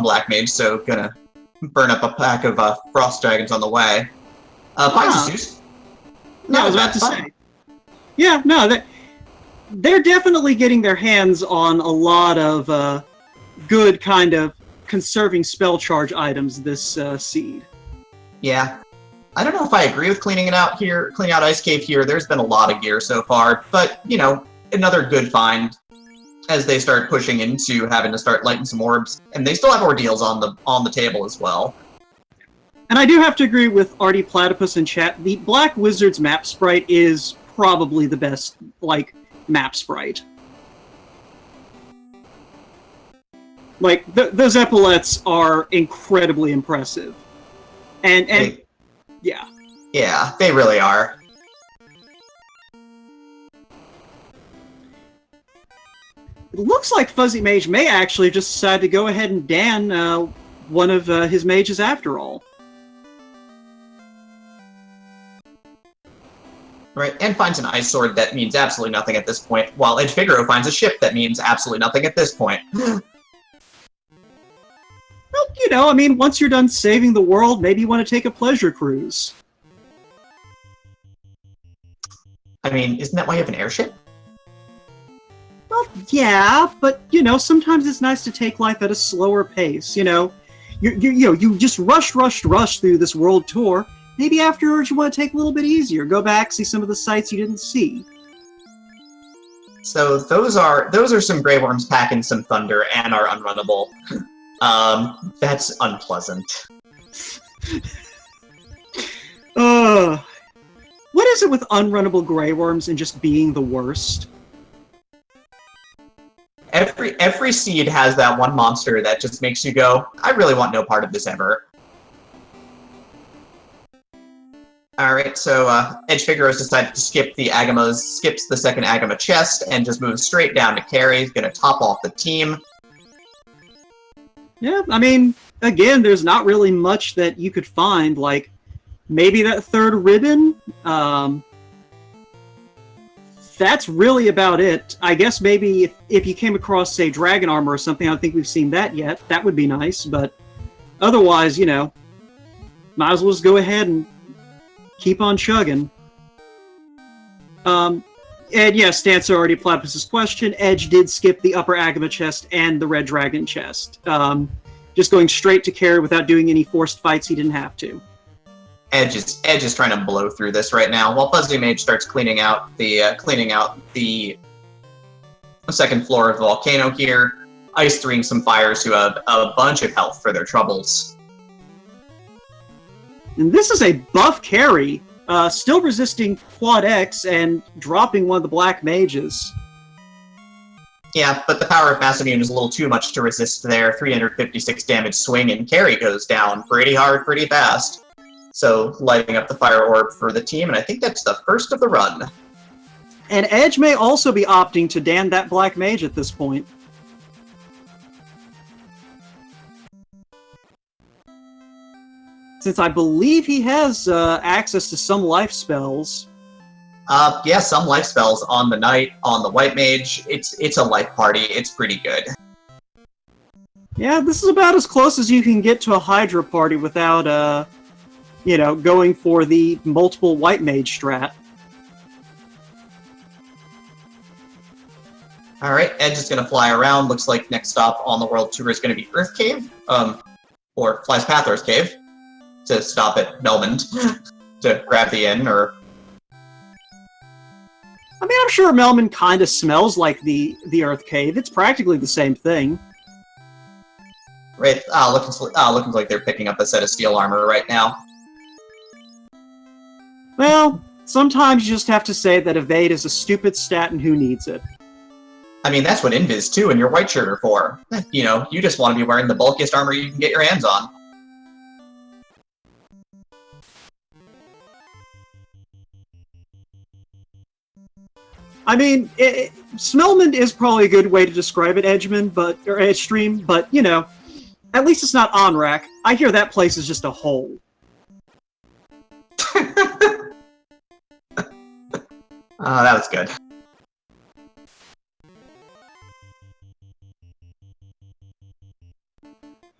Speaker 2: Black Mage, so gonna burn up a pack of Frost Dragons on the way. Zeus.
Speaker 1: No, I was about to say. Yeah, no, they're definitely getting their hands on a lot of good kind of conserving spell charge items this seed.
Speaker 2: Yeah. I don't know if I agree with cleaning out Ice Cave here. There's been a lot of gear so far, but, you know, another good find as they start pushing into having to start lighting some orbs, and they still have ordeals on the table as well.
Speaker 1: And I do have to agree with Artie Platypus in chat. The Black Wizard's map sprite is probably the best, like, map sprite. Like, those epaulets are incredibly impressive. And yeah.
Speaker 2: Yeah, they really are.
Speaker 1: It looks like Fuzzy Mage may actually just decide to go ahead and Dan one of his mages after all.
Speaker 2: Right, and finds an Ice Sword that means absolutely nothing at this point, while edgefigaro finds a ship that means absolutely nothing at this point.
Speaker 1: Well, you know, I mean, once you're done saving the world, maybe you want to take a pleasure cruise.
Speaker 2: I mean, isn't that why you have an airship?
Speaker 1: Well, yeah, but, you know, sometimes it's nice to take life at a slower pace, you know? You just rush through this world tour. Maybe afterwards you want to take a little bit easier. Go back, see some of the sights you didn't see.
Speaker 2: So those are some Grey Worms packing some thunder and are unrunnable. That's unpleasant.
Speaker 1: What is it with unrunnable Grey Worms and just being the worst?
Speaker 2: Every seed has that one monster that just makes you go, I really want no part of this ever. Alright, so edgefigaro's decided to skip the skips the second Agama chest, and just moves straight down to carry. He's gonna top off the team.
Speaker 1: Yeah, I mean, again, there's not really much that you could find, like, maybe that third ribbon? That's really about it. I guess maybe if you came across, say, Dragon Armor or something, I don't think we've seen that yet. That would be nice, but otherwise, you know, might as well just go ahead and keep on chugging. And yes, to answer already Platypus's question, Edge did skip the upper Agama chest and the Red Dragon chest. Just going straight to carry without doing any forced fights he didn't have to.
Speaker 2: Edge is trying to blow through this right now, while Fuzzy Mage starts cleaning out the second floor of the volcano here, ice 3ing some fires who have a bunch of health for their troubles.
Speaker 1: And this is a buff carry, still resisting Quad X and dropping one of the black mages.
Speaker 2: Yeah, but the power of Mass Immune is a little too much to resist there. 356 damage swing and carry goes down pretty hard, pretty fast. So lighting up the fire orb for the team, and I think that's the first of the run.
Speaker 1: And Edge may also be opting to damn that black mage at this point. Since I believe he has access to some life spells.
Speaker 2: Yeah, some life spells on the knight, on the white mage. It's a life party. It's pretty good.
Speaker 1: Yeah, this is about as close as you can get to a Hydra party without, going for the multiple white mage strat.
Speaker 2: Alright, Edge is going to fly around. Looks like next stop on the World Tour is going to be Earth Cave, or Fly's Path Earth Cave, to stop at Melmond to grab the inn, or...
Speaker 1: I mean, I'm sure Melman kind of smells like the Earth Cave. It's practically the same thing.
Speaker 2: Right, looking like they're picking up a set of steel armor right now.
Speaker 1: Well, sometimes you just have to say that evade is a stupid stat and who needs it.
Speaker 2: I mean, that's what Invis 2 and your white shirt are for. You know, you just want to be wearing the bulkiest armor you can get your hands on.
Speaker 1: I mean, Smellman is probably a good way to describe it, Edgestream, but, at least it's not Onrak. I hear that place is just a hole.
Speaker 2: Oh, that was good.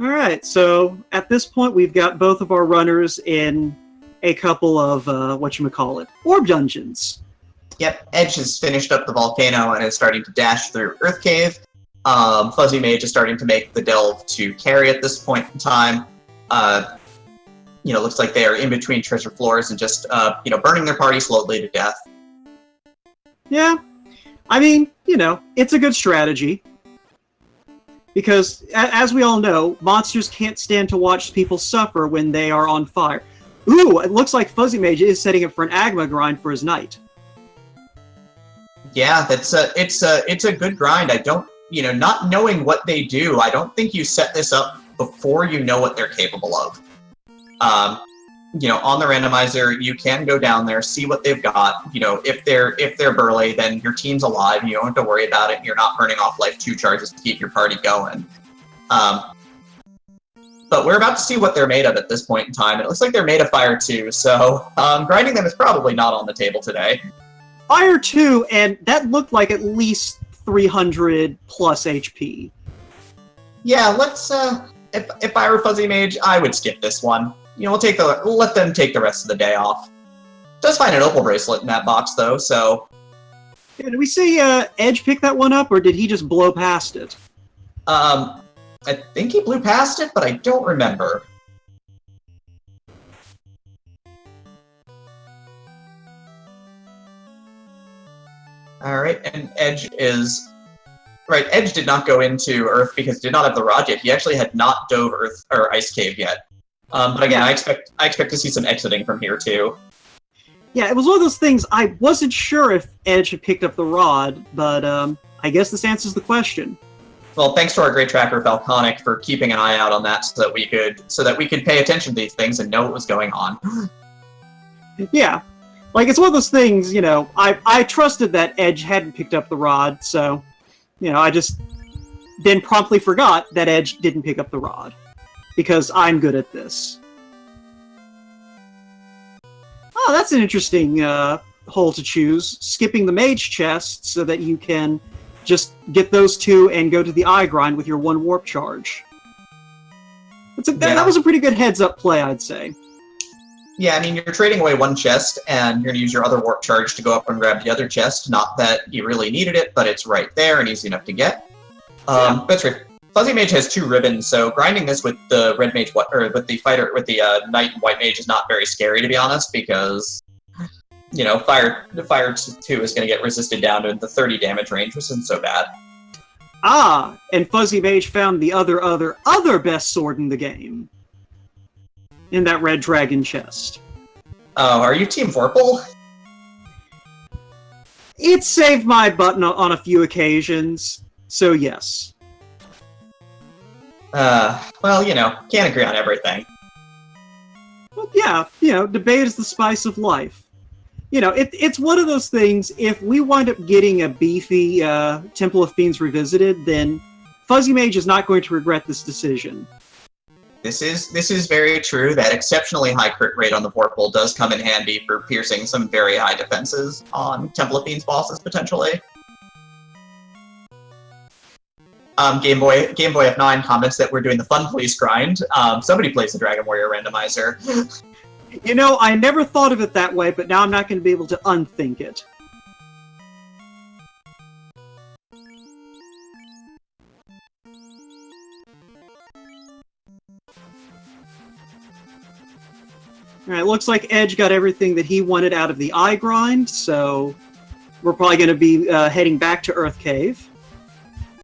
Speaker 1: Alright, so at this point we've got both of our runners in a couple of, orb dungeons.
Speaker 2: Yep, Edge has finished up the volcano and is starting to dash through Earth Cave. Fuzzy Mage is starting to make the delve to carry at this point in time. Looks like they are in between treasure floors and just, burning their party slowly to death.
Speaker 1: Yeah, I mean, it's a good strategy. Because, as we all know, monsters can't stand to watch people suffer when they are on fire. Ooh, it looks like Fuzzy Mage is setting up for an Agma grind for his knight.
Speaker 2: Yeah, it's a good grind. I don't, not knowing what they do, I don't think you set this up before you know what they're capable of. On the randomizer, you can go down there, see what they've got. If they're burly, then your team's alive. You don't have to worry about it. You're not burning off life 2 charges to keep your party going. But we're about to see what they're made of at this point in time. It looks like they're made of fire 2, so grinding them is probably not on the table today.
Speaker 1: Fire 2, and that looked like at least 300 plus HP.
Speaker 2: Yeah, let's. If I were Fuzzy Mage, I would skip this one. Let them take the rest of the day off. Does find an opal bracelet in that box though, so.
Speaker 1: Yeah, did we see Edge pick that one up, or did he just blow past it?
Speaker 2: I think he blew past it, but I don't remember. Alright, and Edge is... Right, Edge did not go into Earth because he did not have the rod yet. He actually had not dove Earth or Ice Cave yet. But again, I expect to see some exiting from here too.
Speaker 1: Yeah, it was one of those things, I wasn't sure if Edge had picked up the rod, but I guess this answers the question.
Speaker 2: Well, thanks to our great tracker Falconic for keeping an eye out on that so that we could pay attention to these things and know what was going on.
Speaker 1: Yeah. It's one of those things, I trusted that Edge hadn't picked up the rod, so, I just then promptly forgot that Edge didn't pick up the rod. Because I'm good at this. Oh, that's an interesting hole to choose. Skipping the mage chest so that you can just get those 2 and go to the eye grind with your 1 warp charge. That was a pretty good heads-up play, I'd say.
Speaker 2: Yeah, I mean, you're trading away one chest, and you're going to use your other warp charge to go up and grab the other chest. Not that you really needed it, but it's right there and easy enough to get. That's right. Fuzzy Mage has 2 ribbons, so grinding this with the red mage, or with the fighter, with the knight and white mage is not very scary, to be honest, because the fire 2 is going to get resisted down to the 30 damage range, which isn't so bad.
Speaker 1: Ah, and Fuzzy Mage found the other best sword in the game. In that red dragon chest.
Speaker 2: Oh, are you Team Vorpal?
Speaker 1: It saved my butt on a few occasions, so yes.
Speaker 2: Well, can't agree on everything.
Speaker 1: Well, yeah, debate is the spice of life. It's one of those things, if we wind up getting a beefy Temple of Fiends Revisited, then Fuzzy Mage is not going to regret this decision.
Speaker 2: This is very true. That exceptionally high crit rate on the Vorpal does come in handy for piercing some very high defenses on Temple of Fiends bosses, potentially. Game Boy F9 comments that we're doing the fun police grind. Somebody plays the Dragon Warrior Randomizer.
Speaker 1: I never thought of it that way, but now I'm not going to be able to unthink it. Alright, looks like Edge got everything that he wanted out of the eye grind, so we're probably going to be heading back to Earth Cave.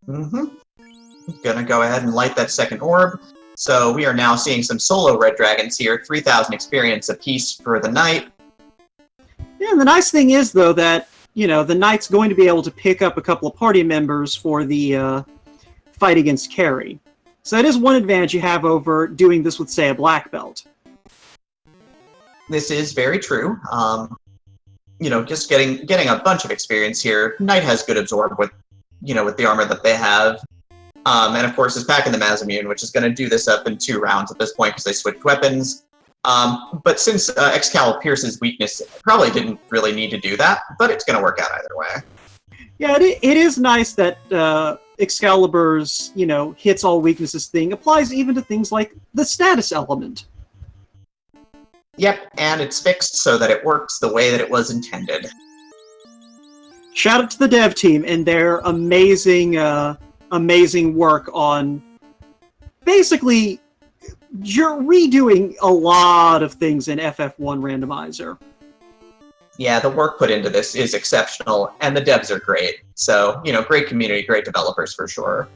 Speaker 2: Gonna go ahead and light that second orb. So we are now seeing some solo red dragons here, 3,000 experience apiece for the knight.
Speaker 1: Yeah, and the nice thing is, though, that, the knight's going to be able to pick up a couple of party members for the fight against Carrie. So that is one advantage you have over doing this with, say, a black belt.
Speaker 2: This is very true. Just getting a bunch of experience here. Knight has good absorb with the armor that they have. And of course, is packing the Masamune, which is going to do this up in 2 rounds at this point because they switched weapons. But since Excalibur pierces weakness, it probably didn't really need to do that, but it's going to work out either way.
Speaker 1: Yeah, it is nice that Excalibur's, hits all weaknesses thing applies even to things like the status element.
Speaker 2: Yep, and it's fixed so that it works the way that it was intended.
Speaker 1: Shout out to the dev team and their amazing work on basically redoing a lot of things in FF1 Randomizer.
Speaker 2: Yeah, the work put into this is exceptional, and the devs are great. So, great community, great developers for sure.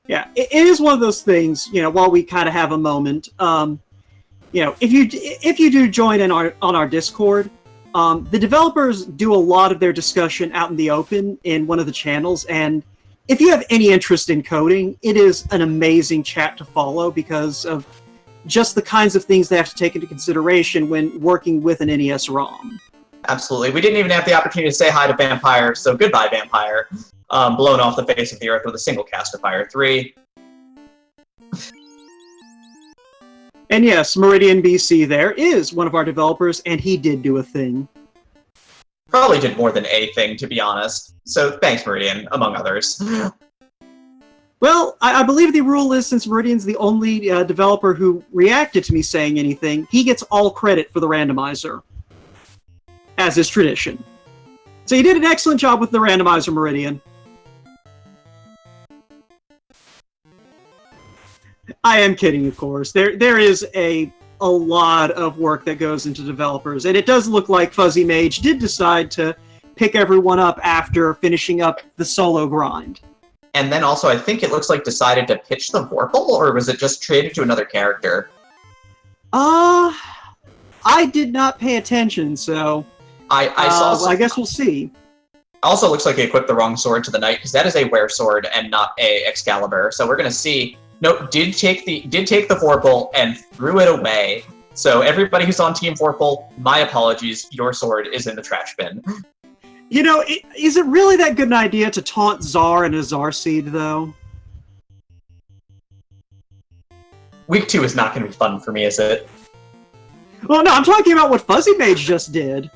Speaker 1: Yeah, it is one of those things, while we kind of have a moment, if you do join in on our Discord, the developers do a lot of their discussion out in the open in one of the channels, and if you have any interest in coding, it is an amazing chat to follow because of just the kinds of things they have to take into consideration when working with an NES ROM.
Speaker 2: Absolutely. We didn't even have the opportunity to say hi to Vampire, so goodbye, Vampire. Blown off the face of the earth with a single cast of Fire 3.
Speaker 1: And yes, Meridian BC there is one of our developers, and he did do a thing.
Speaker 2: Probably did more than a thing, to be honest. So thanks, Meridian, among others.
Speaker 1: Well, I believe the rule is, since Meridian's the only developer who reacted to me saying anything, he gets all credit for the randomizer, as is tradition. So you did an excellent job with the randomizer, Meridian. I am kidding, of course. There is a lot of work that goes into developers, and it does look like Fuzzy Mage did decide to pick everyone up after finishing up the solo grind.
Speaker 2: And then also, I think it looks like decided to pitch the Vorpal, or was it just traded to another character?
Speaker 1: I did not pay attention, so
Speaker 2: I saw.
Speaker 1: Well, I guess we'll see.
Speaker 2: Also, looks like he equipped the wrong sword to the knight because that is a wear sword and not a Excalibur. So we're gonna see. No, did take the Vorpal and threw it away. So everybody who's on Team Vorpal, my apologies. Your sword is in the trash bin.
Speaker 1: Is it really that good an idea to taunt Czar and a Czar Seed, though?
Speaker 2: Week 2 is not going to be fun for me, is it?
Speaker 1: Well, no, I'm talking about what Fuzzy Mage just did.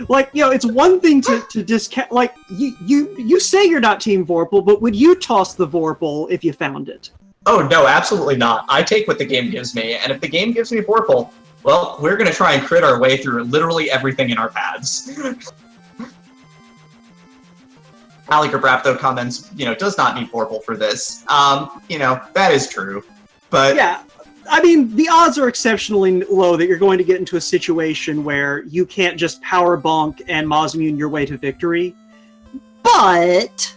Speaker 1: Like, it's one thing to discount. Like, you say you're not Team Vorpal, but would you toss the Vorpal if you found it?
Speaker 2: Oh, no, absolutely not. I take what the game gives me, and if the game gives me Vorpal, well, we're going to try and crit our way through literally everything in our paths. Ali Grabrapto comments, does not need Vorpal for this. That is true. But
Speaker 1: yeah, I mean, the odds are exceptionally low that you're going to get into a situation where you can't just power bonk and Mazmune your way to victory. But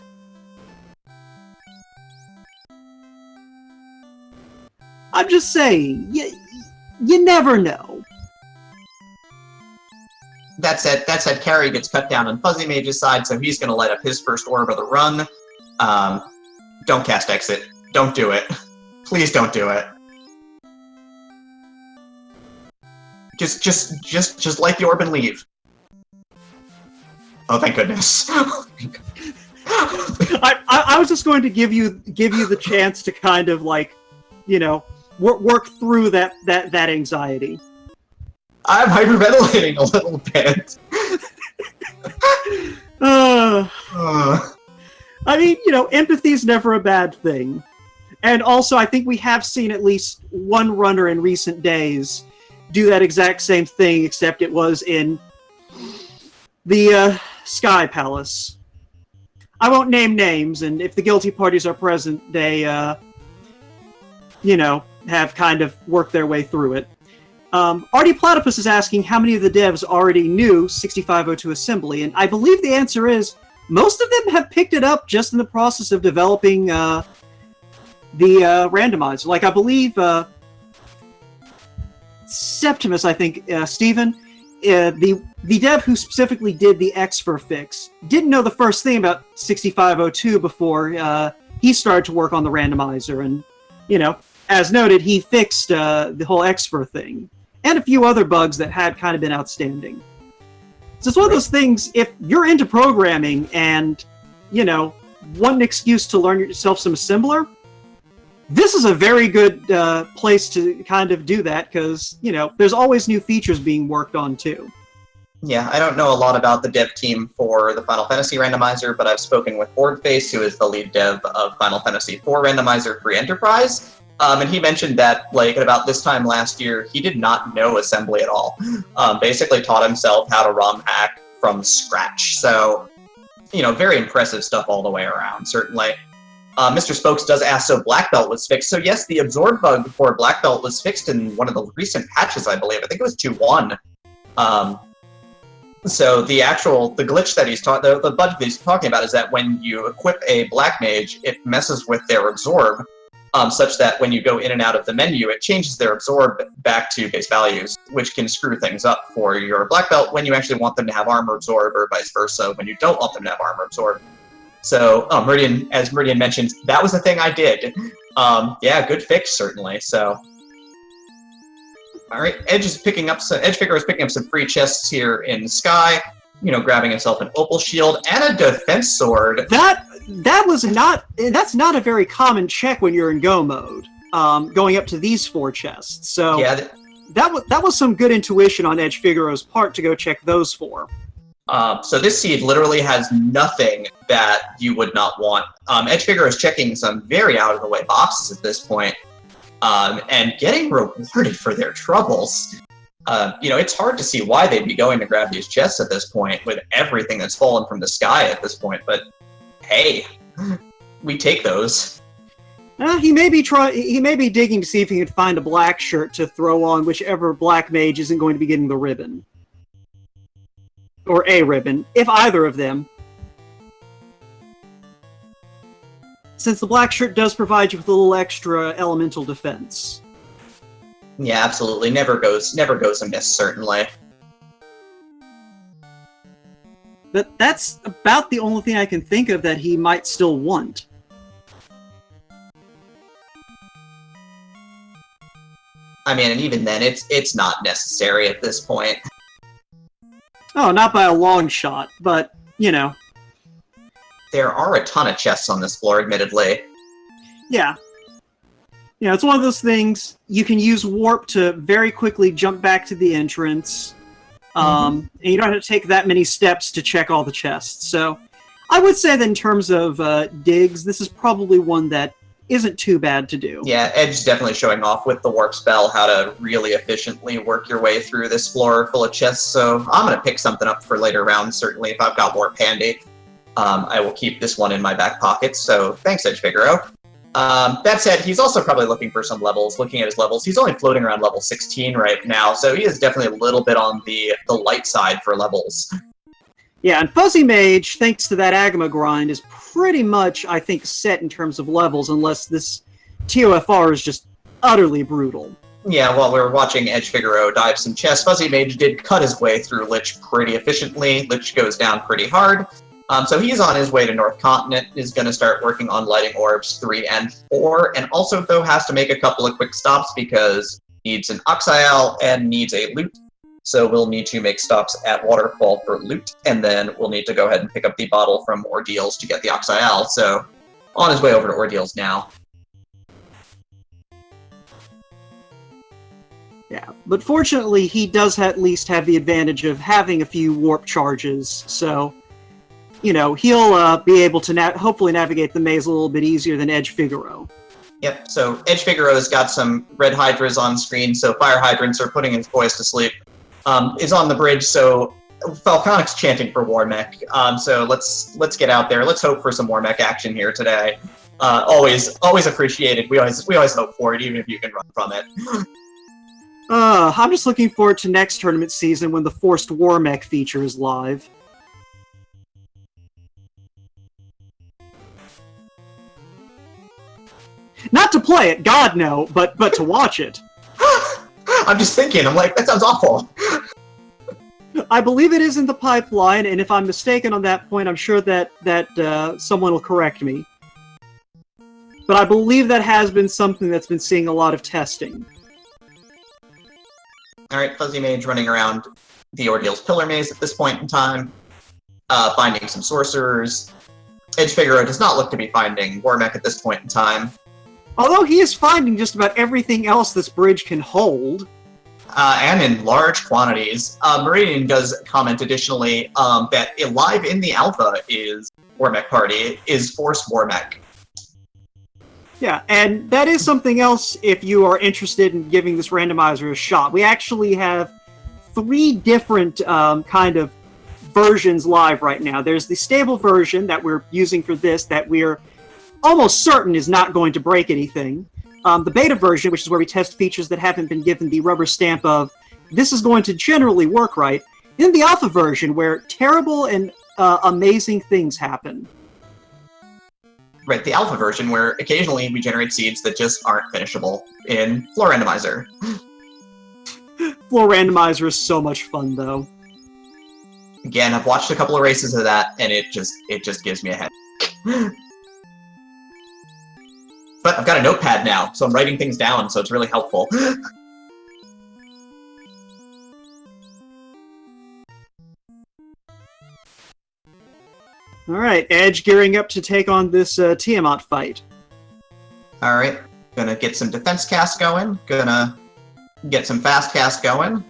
Speaker 1: I'm just saying, you never know.
Speaker 2: That said, Carry gets cut down on Fuzzy Mage's side, so he's going to light up his first orb of the run. Don't cast Exit. Don't do it. Please don't do it. Just light the orb and leave. Oh, thank goodness.
Speaker 1: I was just going to give you the chance to kind of like, work through that anxiety.
Speaker 2: I'm hyperventilating a little bit.
Speaker 1: I mean, empathy is never a bad thing. And also, I think we have seen at least one runner in recent days do that exact same thing, except it was in the Sky Palace. I won't name names, and if the guilty parties are present, they, have kind of worked their way through it. Artie Platypus is asking how many of the devs already knew 6502 Assembly, and I believe the answer is most of them have picked it up just in the process of developing the randomizer. Like, I believe Septimus, I think, Steven, the dev who specifically did the Xfer fix, didn't know the first thing about 6502 before he started to work on the randomizer, and, as noted, he fixed the whole Xfer thing, and a few other bugs that had kind of been outstanding. So it's one of those things, if you're into programming and, want an excuse to learn yourself some assembler, this is a very good place to kind of do that, because, there's always new features being worked on, too.
Speaker 2: Yeah, I don't know a lot about the dev team for the Final Fantasy Randomizer, but I've spoken with Boardface, who is the lead dev of Final Fantasy IV Randomizer Free Enterprise, and he mentioned that, like, at about this time last year, he did not know assembly at all. Basically taught himself how to ROM hack from scratch. So, very impressive stuff all the way around, certainly. Mr. Spokes does ask, so Black Belt was fixed. So yes, the Absorb bug for Black Belt was fixed in one of the recent patches, I believe. I think it was 2.1. So the glitch that the bug that he's talking about is that when you equip a Black Mage, it messes with their Absorb, such that when you go in and out of the menu, it changes their Absorb back to base values, which can screw things up for your Black Belt when you actually want them to have Armor Absorb, or vice versa when you don't want them to have Armor Absorb. So, Meridian, as Meridian mentioned, that was the thing I did. Yeah, good fix, certainly, so. Alright, Edgefigaro is picking up some free chests here in Sky, grabbing himself an Opal Shield and a Defense Sword.
Speaker 1: That's not a very common check when you're in Go mode, going up to these 4 chests, so
Speaker 2: yeah,
Speaker 1: that was some good intuition on Edgefigaro's part to go check those 4.
Speaker 2: So this seed literally has nothing that you would not want. Edgefigaro is checking some very out-of-the-way boxes at this point, and getting rewarded for their troubles. It's hard to see why they'd be going to grab these chests at this point with everything that's fallen from the sky at this point, but hey, we take those.
Speaker 1: He may be digging to see if he can find a black shirt to throw on whichever Black Mage isn't going to be getting the ribbon. Or a ribbon, if either of them. Since the black shirt does provide you with a little extra elemental defense.
Speaker 2: Yeah, absolutely. Never goes amiss, certainly.
Speaker 1: But that's about the only thing I can think of that he might still want.
Speaker 2: I mean, and even then, it's not necessary at this point.
Speaker 1: Oh, not by a long shot, but,
Speaker 2: There are a ton of chests on this floor, admittedly.
Speaker 1: Yeah. It's one of those things, you can use Warp to very quickly jump back to the entrance, and you don't have to take that many steps to check all the chests. So, I would say that in terms of digs, this is probably one that isn't too bad to do.
Speaker 2: Yeah, Edge definitely showing off with the warp spell how to really efficiently work your way through this floor full of chests. So I'm going to pick something up for later rounds, certainly, if I've got warp handy. I will keep this one in my back pocket, so thanks, Edge Figaro. That said, he's also probably looking for some levels, looking at his levels. He's only floating around level 16 right now, so he is definitely a little bit on the light side for levels.
Speaker 1: Yeah, and Fuzzy Mage, thanks to that Agama grind, is pretty much, I think, set in terms of levels, unless this TOFR is just utterly brutal.
Speaker 2: Yeah, while we were watching Edge Figaro dive some chests, Fuzzy Mage did cut his way through Lich pretty efficiently. Lich goes down pretty hard. So he's on his way to North Continent, is going to start working on lighting orbs 3 and 4, and also, though, has to make a couple of quick stops because needs an Oxyal and needs a loot. So we'll need to make stops at Waterfall for loot, and then we'll need to go ahead and pick up the bottle from Ordeals to get the Oxyal. So on his way over to Ordeals now.
Speaker 1: Yeah, but fortunately, he does at least have the advantage of having a few warp charges, so, you know, he'll be able to hopefully navigate the maze a little bit easier than Edge Figaro.
Speaker 2: Yep, so Edge Figaro's got some red hydras on screen, so fire hydrants are putting his boys to sleep. Is on the bridge, so Falconic's chanting for Warmech. So let's get out there. Let's hope for some Warmech action here today. Always appreciated. We always hope for it, even if you can run from it.
Speaker 1: I'm just looking forward to next tournament season when the Forced Warmech feature is live. Not to play it, God no, but to watch it.
Speaker 2: I'm just thinking, I'm like, that sounds awful.
Speaker 1: I believe it is in the pipeline, and if I'm mistaken on that point, I'm sure that someone will correct me. But I believe that has been something that's been seeing a lot of testing.
Speaker 2: Alright, Fuzzy Mage running around the Ordeal's Pillar Maze at this point in time, finding some sorcerers. Edge Figaro does not look to be finding Warmech at this point in time.
Speaker 1: Although he is finding just about everything else this bridge can hold.
Speaker 2: And in large quantities. Meridian does comment additionally that live in the alpha is Warmech Party, is Forced Warmech.
Speaker 1: Yeah, and that is something else if you are interested in giving this randomizer a shot. We actually have 3 different kind of versions live right now. There's the stable version that we're using for this that we're almost certain is not going to break anything. The beta version, which is where we test features that haven't been given the rubber stamp of this is going to generally work right. In the alpha version, where terrible and amazing things happen.
Speaker 2: Right, the alpha version, where occasionally we generate seeds that just aren't finishable in Floor Randomizer.
Speaker 1: Floor Randomizer is so much fun, though.
Speaker 2: Again, I've watched a couple of races of that, and it just gives me a headache. But I've got a notepad now, so I'm writing things down, so it's really helpful.
Speaker 1: Alright, Edge gearing up to take on this Tiamat fight.
Speaker 2: Alright, gonna get some defense cast going, gonna get some fast cast going.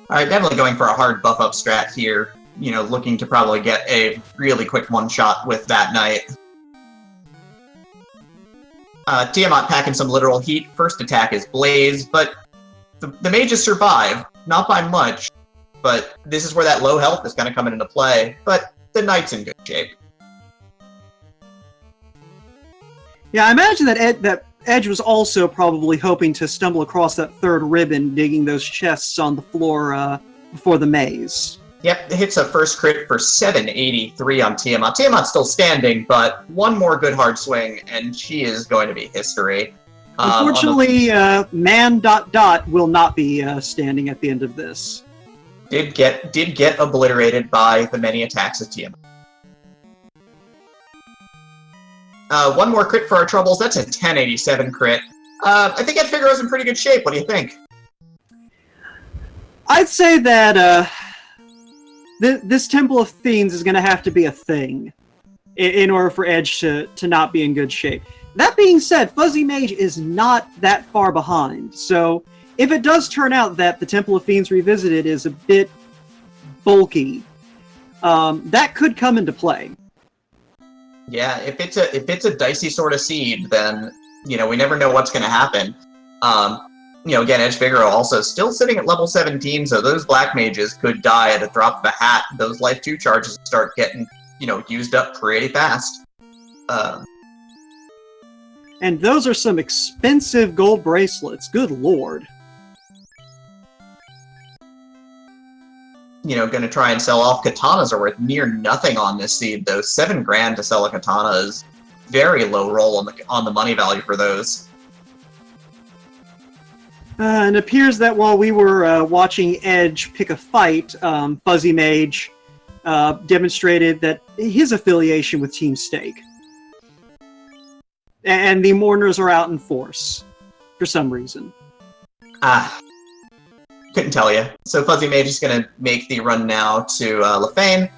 Speaker 2: Alright, definitely going for a hard buff up strat here, you know, looking to probably get a really quick one-shot with that knight. Tiamat packing some literal heat. First attack is Blaze, but the mages survive. Not by much, but this is where that low health is going to come into play. But the knight's in good shape.
Speaker 1: Yeah, I imagine that Edge was also probably hoping to stumble across that third ribbon digging those chests on the floor before the maze.
Speaker 2: Yep, hits a first crit for 783 on Tiamat. Tiamat's still standing, but one more good hard swing, and she is going to be history.
Speaker 1: Unfortunately, man ... will not be standing at the end of this.
Speaker 2: Did get obliterated by the many attacks of Tiamat. One more crit for our troubles. That's a 1087 crit. I think Edge Figaro's in pretty good shape. What do you think?
Speaker 1: I'd say that this Temple of Fiends is going to have to be a thing in order for Edge to not be in good shape. That being said, Fuzzy Mage is not that far behind, so if it does turn out that the Temple of Fiends Revisited is a bit bulky, that could come into play.
Speaker 2: Yeah, if it's a dicey sort of seed, then we never know what's going to happen. Again, Edge Figaro also still sitting at level 17, so those black mages could die at a drop of a hat. Those life 2 charges start getting used up pretty fast.
Speaker 1: And those are some expensive gold bracelets. Good lord.
Speaker 2: Going to try and sell off katanas are worth near nothing on this seed, though. 7 grand to sell a katana is very low roll on the money value for those.
Speaker 1: And it appears that while we were watching Edge pick a fight, Fuzzy Mage demonstrated that his affiliation with Team Stake. And the Mourners are out in force, for some reason.
Speaker 2: Couldn't tell you. So Fuzzy Mage is going to make the run now to Lefane,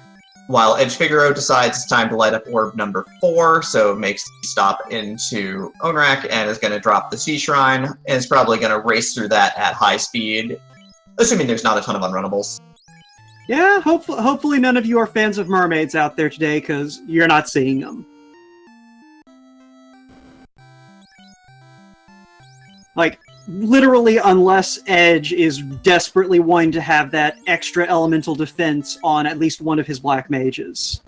Speaker 2: while Edge Figaro decides it's time to light up orb number 4, so makes the stop into Onrak and is going to drop the Sea Shrine, and is probably going to race through that at high speed, assuming there's not a ton of unrunnables.
Speaker 1: Yeah, hopefully none of you are fans of mermaids out there today, because you're not seeing them. Like, literally, unless Edge is desperately wanting to have that extra elemental defense on at least one of his black mages.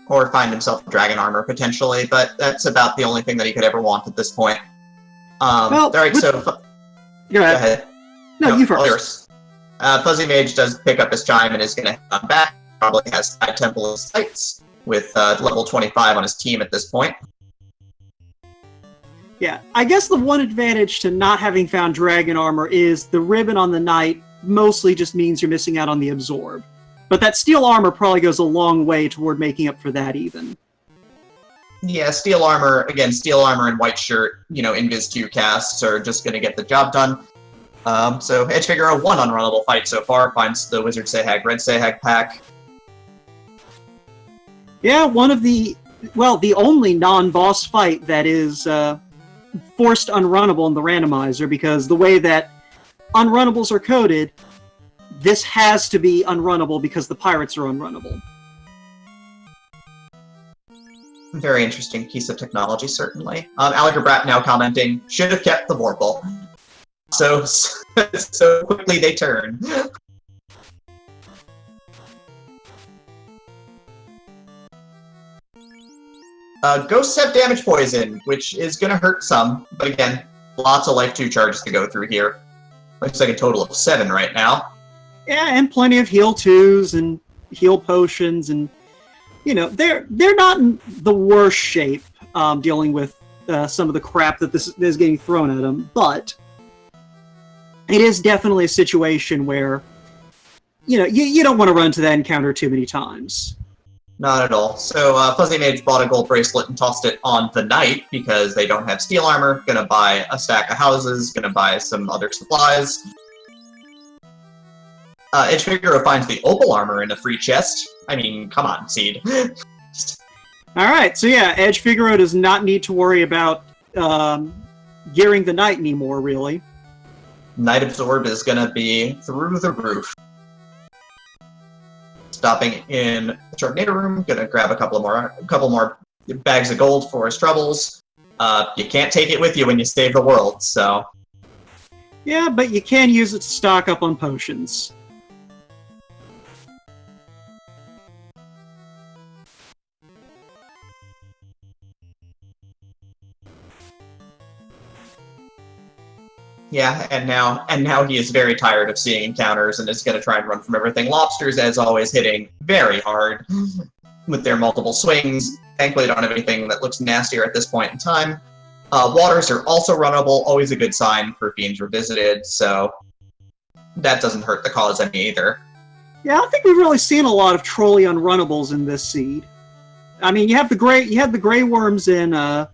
Speaker 2: Or find himself dragon armor, potentially, but that's about the only thing that he could ever want at this point. Alright, so...
Speaker 1: Go ahead. No, you first.
Speaker 2: Yours. Fuzzy Mage does pick up his chime and is going to head on back. Probably has Side Temple of Sights, with level 25 on his team at this point.
Speaker 1: Yeah, I guess the one advantage to not having found dragon armor is the ribbon on the knight mostly just means you're missing out on the absorb. But that steel armor probably goes a long way toward making up for that even.
Speaker 2: Yeah, steel armor and white shirt, Invis 2 casts are just going to get the job done. So Edge Figaro, 1 unrunnable fight so far, finds the Wizard Sahag, Red Sahag pack. Yeah,
Speaker 1: the only non-boss fight that is forced unrunnable in the randomizer, because the way that unrunnables are coded, this has to be unrunnable because the pirates are unrunnable.
Speaker 2: Very interesting piece of technology, certainly. Alliger Brat now commenting, should have kept the Vorpal. So quickly they turn. Ghosts have damage poison, which is going to hurt some, but again, lots of life 2 charges to go through here. Looks like a total of 7 right now.
Speaker 1: Yeah, and plenty of heal 2s and heal potions, and they're not in the worst shape dealing with some of the crap that this is getting thrown at them, but it is definitely a situation where you don't want to run to that encounter too many times.
Speaker 2: Not at all. So Fuzzy Mage bought a gold bracelet and tossed it on the knight because they don't have steel armor. Gonna buy a stack of houses. Gonna buy some other supplies. Edge Figaro finds the opal armor in a free chest. I mean, come on, Seed.
Speaker 1: Alright, so yeah, Edge Figaro does not need to worry about gearing the knight anymore, really.
Speaker 2: Knight Absorb is gonna be through the roof. Stopping in the Sharknado room, gonna grab a couple more bags of gold for his troubles. You can't take it with you when you save the world, so...
Speaker 1: Yeah, but you can use it to stock up on potions.
Speaker 2: Yeah, and now he is very tired of seeing encounters and is going to try and run from everything. Lobsters, as always, hitting very hard with their multiple swings. Thankfully, don't have anything that looks nastier at this point in time. Waters are also runnable, always a good sign for Fiends Revisited, so that doesn't hurt the cause any either.
Speaker 1: Yeah, I don't think we've really seen a lot of trolley unrunnables in this seed. I mean, you have the gray worms in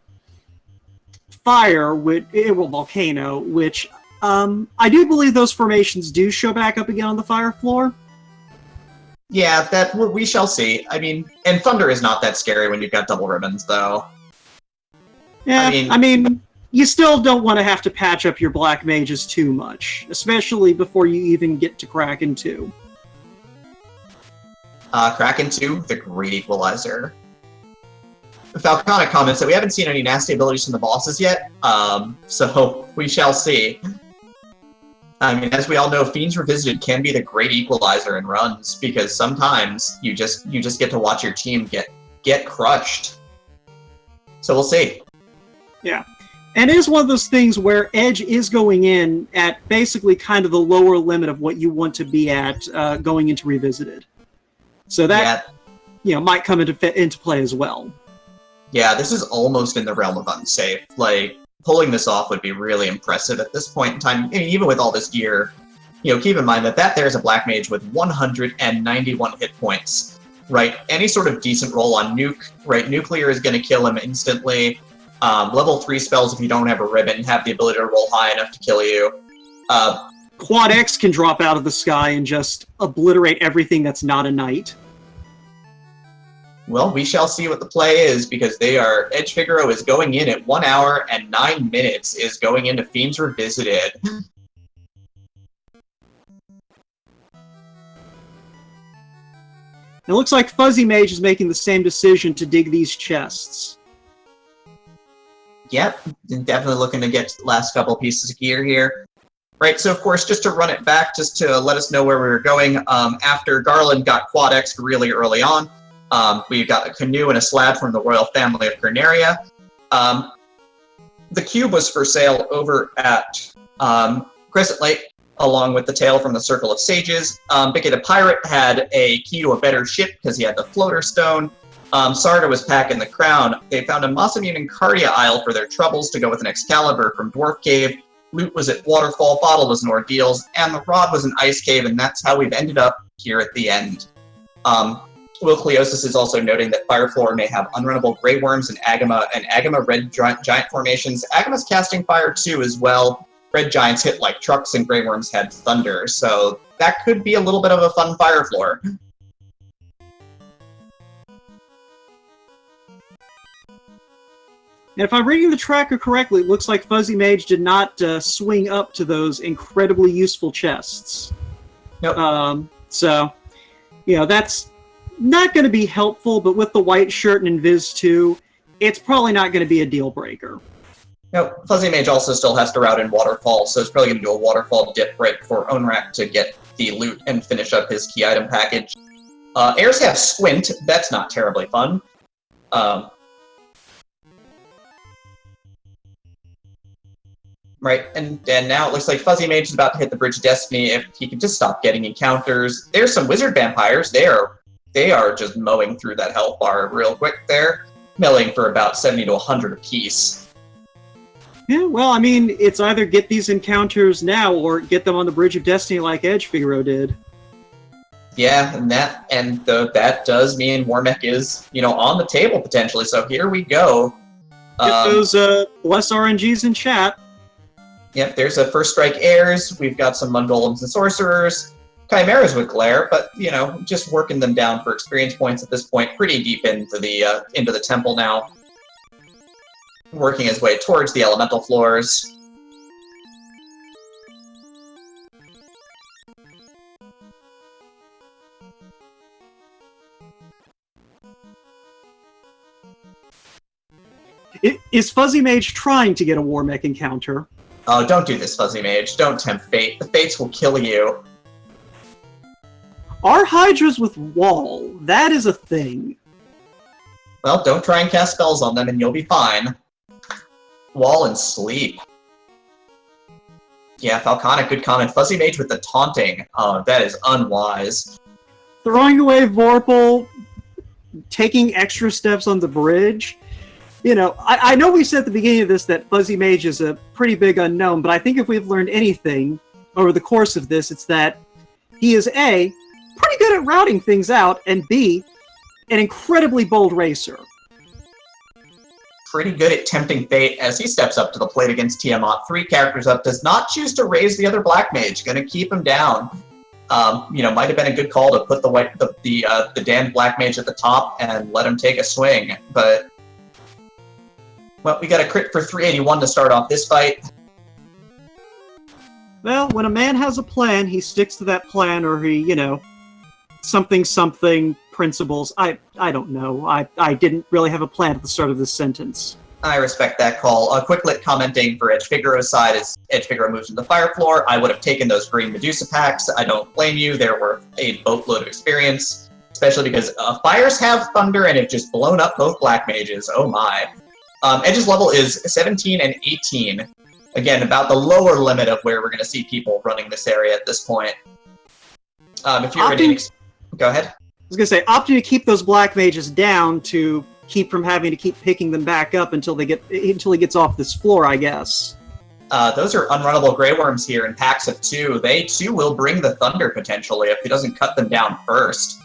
Speaker 1: Fire, Volcano, which I do believe those formations do show back up again on the Fire floor.
Speaker 2: Yeah, that we shall see. I mean, and Thunder is not that scary when you've got double ribbons, though.
Speaker 1: Yeah, I mean, you still don't want to have to patch up your black mages too much, especially before you even get to Kraken 2.
Speaker 2: Kraken 2, the Great Equalizer. Falconic comments that we haven't seen any nasty abilities from the bosses yet, so we shall see. I mean, as we all know, Fiends Revisited can be the great equalizer in runs, because sometimes you just get to watch your team get crushed. So we'll see.
Speaker 1: Yeah. And it is one of those things where Edge is going in at basically kind of the lower limit of what you want to be at going into Revisited. So that, might come into play as well.
Speaker 2: Yeah, this is almost in the realm of unsafe. Like, pulling this off would be really impressive at this point in time. I mean, even with all this gear, keep in mind that there's a Black Mage with 191 hit points, right? Any sort of decent roll on Nuke, right? Nuclear is going to kill him instantly. Level 3 spells, if you don't have a ribbon, have the ability to roll high enough to kill you.
Speaker 1: Quad X can drop out of the sky and just obliterate everything that's not a knight.
Speaker 2: Well, we shall see what the play is, because Edge Figaro is going in at 1 hour and 9 minutes, is going into Fiends Revisited.
Speaker 1: It looks like Fuzzy Mage is making the same decision to dig these chests.
Speaker 2: Yep, definitely looking to get the last couple pieces of gear here. Right, so of course, just to run it back, just to let us know where we were going, after Garland got Quad X really early on, we got a canoe and a slab from the royal family of Carnaria. The cube was for sale over at Crescent Lake, along with the tail from the Circle of Sages. Bigot the Pirate had a key to a better ship because he had the floater stone. Sarda was packing the crown. They found a Masamune and Cardia Isle for their troubles to go with an Excalibur from Dwarf Cave. Loot was at Waterfall, Bottle was in Ordeals, and the Rod was an Ice Cave, and that's how we've ended up here at the end. Will Cleosis is also noting that Firefloor may have unrunnable Grey Worms and Agama Red Giant formations. Agama's casting fire too as well. Red Giants hit like trucks and Grey Worms had thunder, so that could be a little bit of a fun Firefloor.
Speaker 1: And if I'm reading the tracker correctly, it looks like Fuzzy Mage did not swing up to those incredibly useful chests.
Speaker 2: Nope.
Speaker 1: So, that's not going to be helpful, but with the white shirt and Invis 2, it's probably not going to be a deal breaker.
Speaker 2: Nope. Fuzzy Mage also still has to route in Waterfall, so it's probably going to do a Waterfall dip right before Onrak to get the loot and finish up his key item package. Heirs have Squint. That's not terribly fun. Right, and now it looks like Fuzzy Mage is about to hit the Bridge of Destiny if he can just stop getting encounters. There's some Wizard Vampires. They are just mowing through that health bar real quick there, milling for about 70 to 100 apiece.
Speaker 1: Yeah, well, I mean, it's either get these encounters now or get them on the Bridge of Destiny like Edge Figaro did.
Speaker 2: Yeah, and that does mean Warmech is, on the table potentially, so here we go.
Speaker 1: Get those bless RNGs in chat.
Speaker 2: Yep, there's a First Strike Heirs, we've got some Mungolems and Sorcerers, Chimeras with Glare, but, just working them down for experience points at this point, pretty deep into the temple now. Working his way towards the elemental floors.
Speaker 1: Is Fuzzy Mage trying to get a Warmech encounter?
Speaker 2: Oh, don't do this, Fuzzy Mage. Don't tempt fate. The fates will kill you.
Speaker 1: Are Hydras with Wall? That is a thing.
Speaker 2: Well, don't try and cast spells on them and you'll be fine. Wall and Sleep. Yeah, Falconic, good comment. Fuzzy Mage with the taunting. Oh, that is unwise.
Speaker 1: Throwing away Vorpal, taking extra steps on the bridge. I know we said at the beginning of this that Fuzzy Mage is a pretty big unknown, but I think if we've learned anything over the course of this, it's that he is A, pretty good at routing things out, and B, an incredibly bold racer.
Speaker 2: Pretty good at tempting fate as he steps up to the plate against Tiamat. 3 characters up, does not choose to raise the other Black Mage, gonna keep him down. Might have been a good call to put the damned Black Mage at the top and let him take a swing, but well, we got a crit for 381 to start off this fight.
Speaker 1: Well, when a man has a plan, he sticks to that plan, or he, something principles. I don't know. I didn't really have a plan at the start of this sentence.
Speaker 2: I respect that call. Quicklit commenting for Edge Figaro's side as Edge Figaro moves to the fire floor. I would have taken those green Medusa packs. I don't blame you. They're worth a boatload of experience, especially because fires have thunder and have just blown up both black mages. Oh my. Edge's level is 17 and 18. Again, about the lower limit of where we're going to see people running this area at this point. If you're ready, go ahead.
Speaker 1: I was going to say, opting to keep those black mages down to keep from having to keep picking them back up until he gets off this floor, I guess.
Speaker 2: Those are unrunnable Grey Worms here in packs of 2. They, too, will bring the thunder, potentially, if he doesn't cut them down first.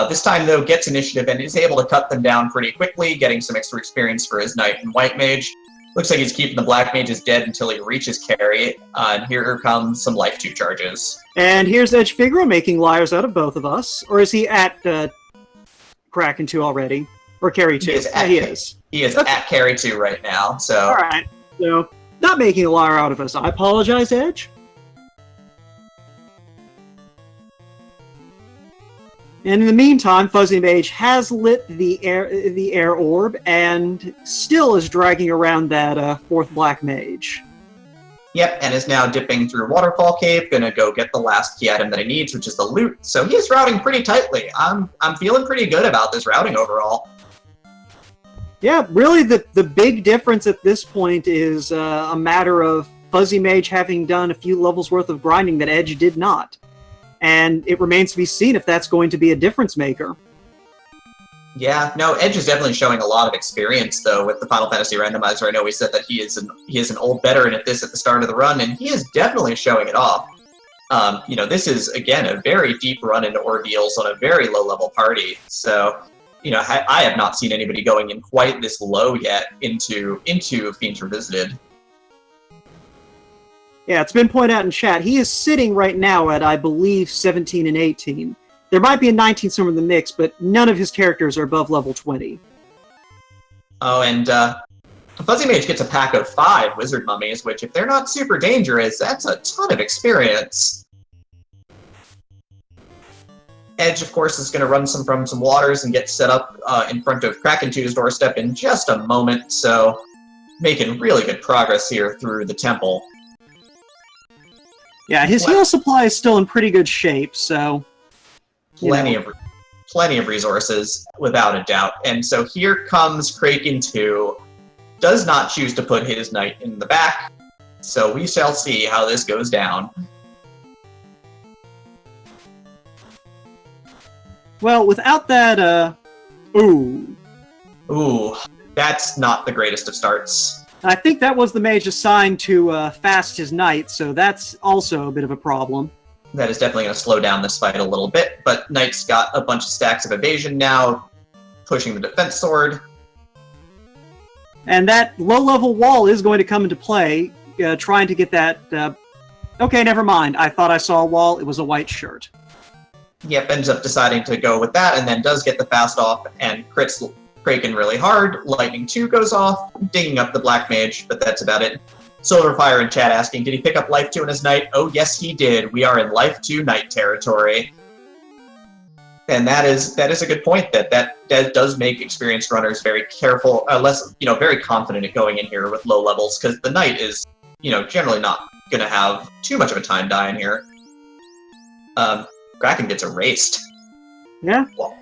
Speaker 2: This time, though, gets initiative and is able to cut them down pretty quickly, getting some extra experience for his Knight and White Mage. Looks like he's keeping the Black Mages dead until he reaches carry. And here comes some Life 2 charges.
Speaker 1: And here's Edge Figaro making liars out of both of us. Or is he at Kraken 2 already? Or carry 2? He is.
Speaker 2: He is at carry 2 right now, so...
Speaker 1: Alright, so, not making a liar out of us. I apologize, Edge. And in the meantime, Fuzzy Mage has lit the air orb and still is dragging around that 4th Black Mage.
Speaker 2: Yep, and is now dipping through Waterfall Cave, gonna go get the last key item that he needs, which is the loot. So he is routing pretty tightly. I'm feeling pretty good about this routing overall.
Speaker 1: Yeah, really the big difference at this point is a matter of Fuzzy Mage having done a few levels worth of grinding that Edge did not. And it remains to be seen if that's going to be a difference maker.
Speaker 2: Yeah, no, Edge is definitely showing a lot of experience, though, with the Final Fantasy Randomizer. I know we said that he is an old veteran at this at the start of the run, and he is definitely showing it off. This is, again, a very deep run into ordeals on a very low-level party. So, I have not seen anybody going in quite this low yet into Fiends Revisited.
Speaker 1: Yeah, it's been pointed out in chat. He is sitting right now at, I believe, 17 and 18. There might be a 19 somewhere in the mix, but none of his characters are above level 20.
Speaker 2: Oh, and Fuzzy Mage gets a pack of 5 Wizard Mummies, which, if they're not super dangerous, that's a ton of experience. Edge, of course, is going to run from some waters and get set up in front of Kraken 2's doorstep in just a moment, so making really good progress here through the temple.
Speaker 1: Yeah, his heal supply is still in pretty good shape, so...
Speaker 2: Plenty of resources, without a doubt. And so here comes Kraken 2. Does not choose to put his Knight in the back, so we shall see how this goes down.
Speaker 1: Well, without that, Ooh,
Speaker 2: that's not the greatest of starts.
Speaker 1: I think that was the mage assigned to fast his Knight, so that's also a bit of a problem.
Speaker 2: That is definitely going to slow down this fight a little bit, but Knight's got a bunch of stacks of evasion now, pushing the defense sword.
Speaker 1: And that low-level wall is going to come into play, trying to get that... Okay, never mind. I thought I saw a wall. It was a white shirt.
Speaker 2: Yep, ends up deciding to go with that, and then does get the fast off, and crits Kraken really hard. Lightning 2 goes off, dinging up the Black Mage, but that's about it. Silverfire in chat asking, did he pick up Life 2 in his Knight? Oh, yes, he did. We are in Life 2 Knight territory. And that is a good point, that does make experienced runners very careful, very confident at going in here with low levels, because the Knight is, generally not going to have too much of a time dying here. Kraken gets erased.
Speaker 1: Yeah.
Speaker 2: Well,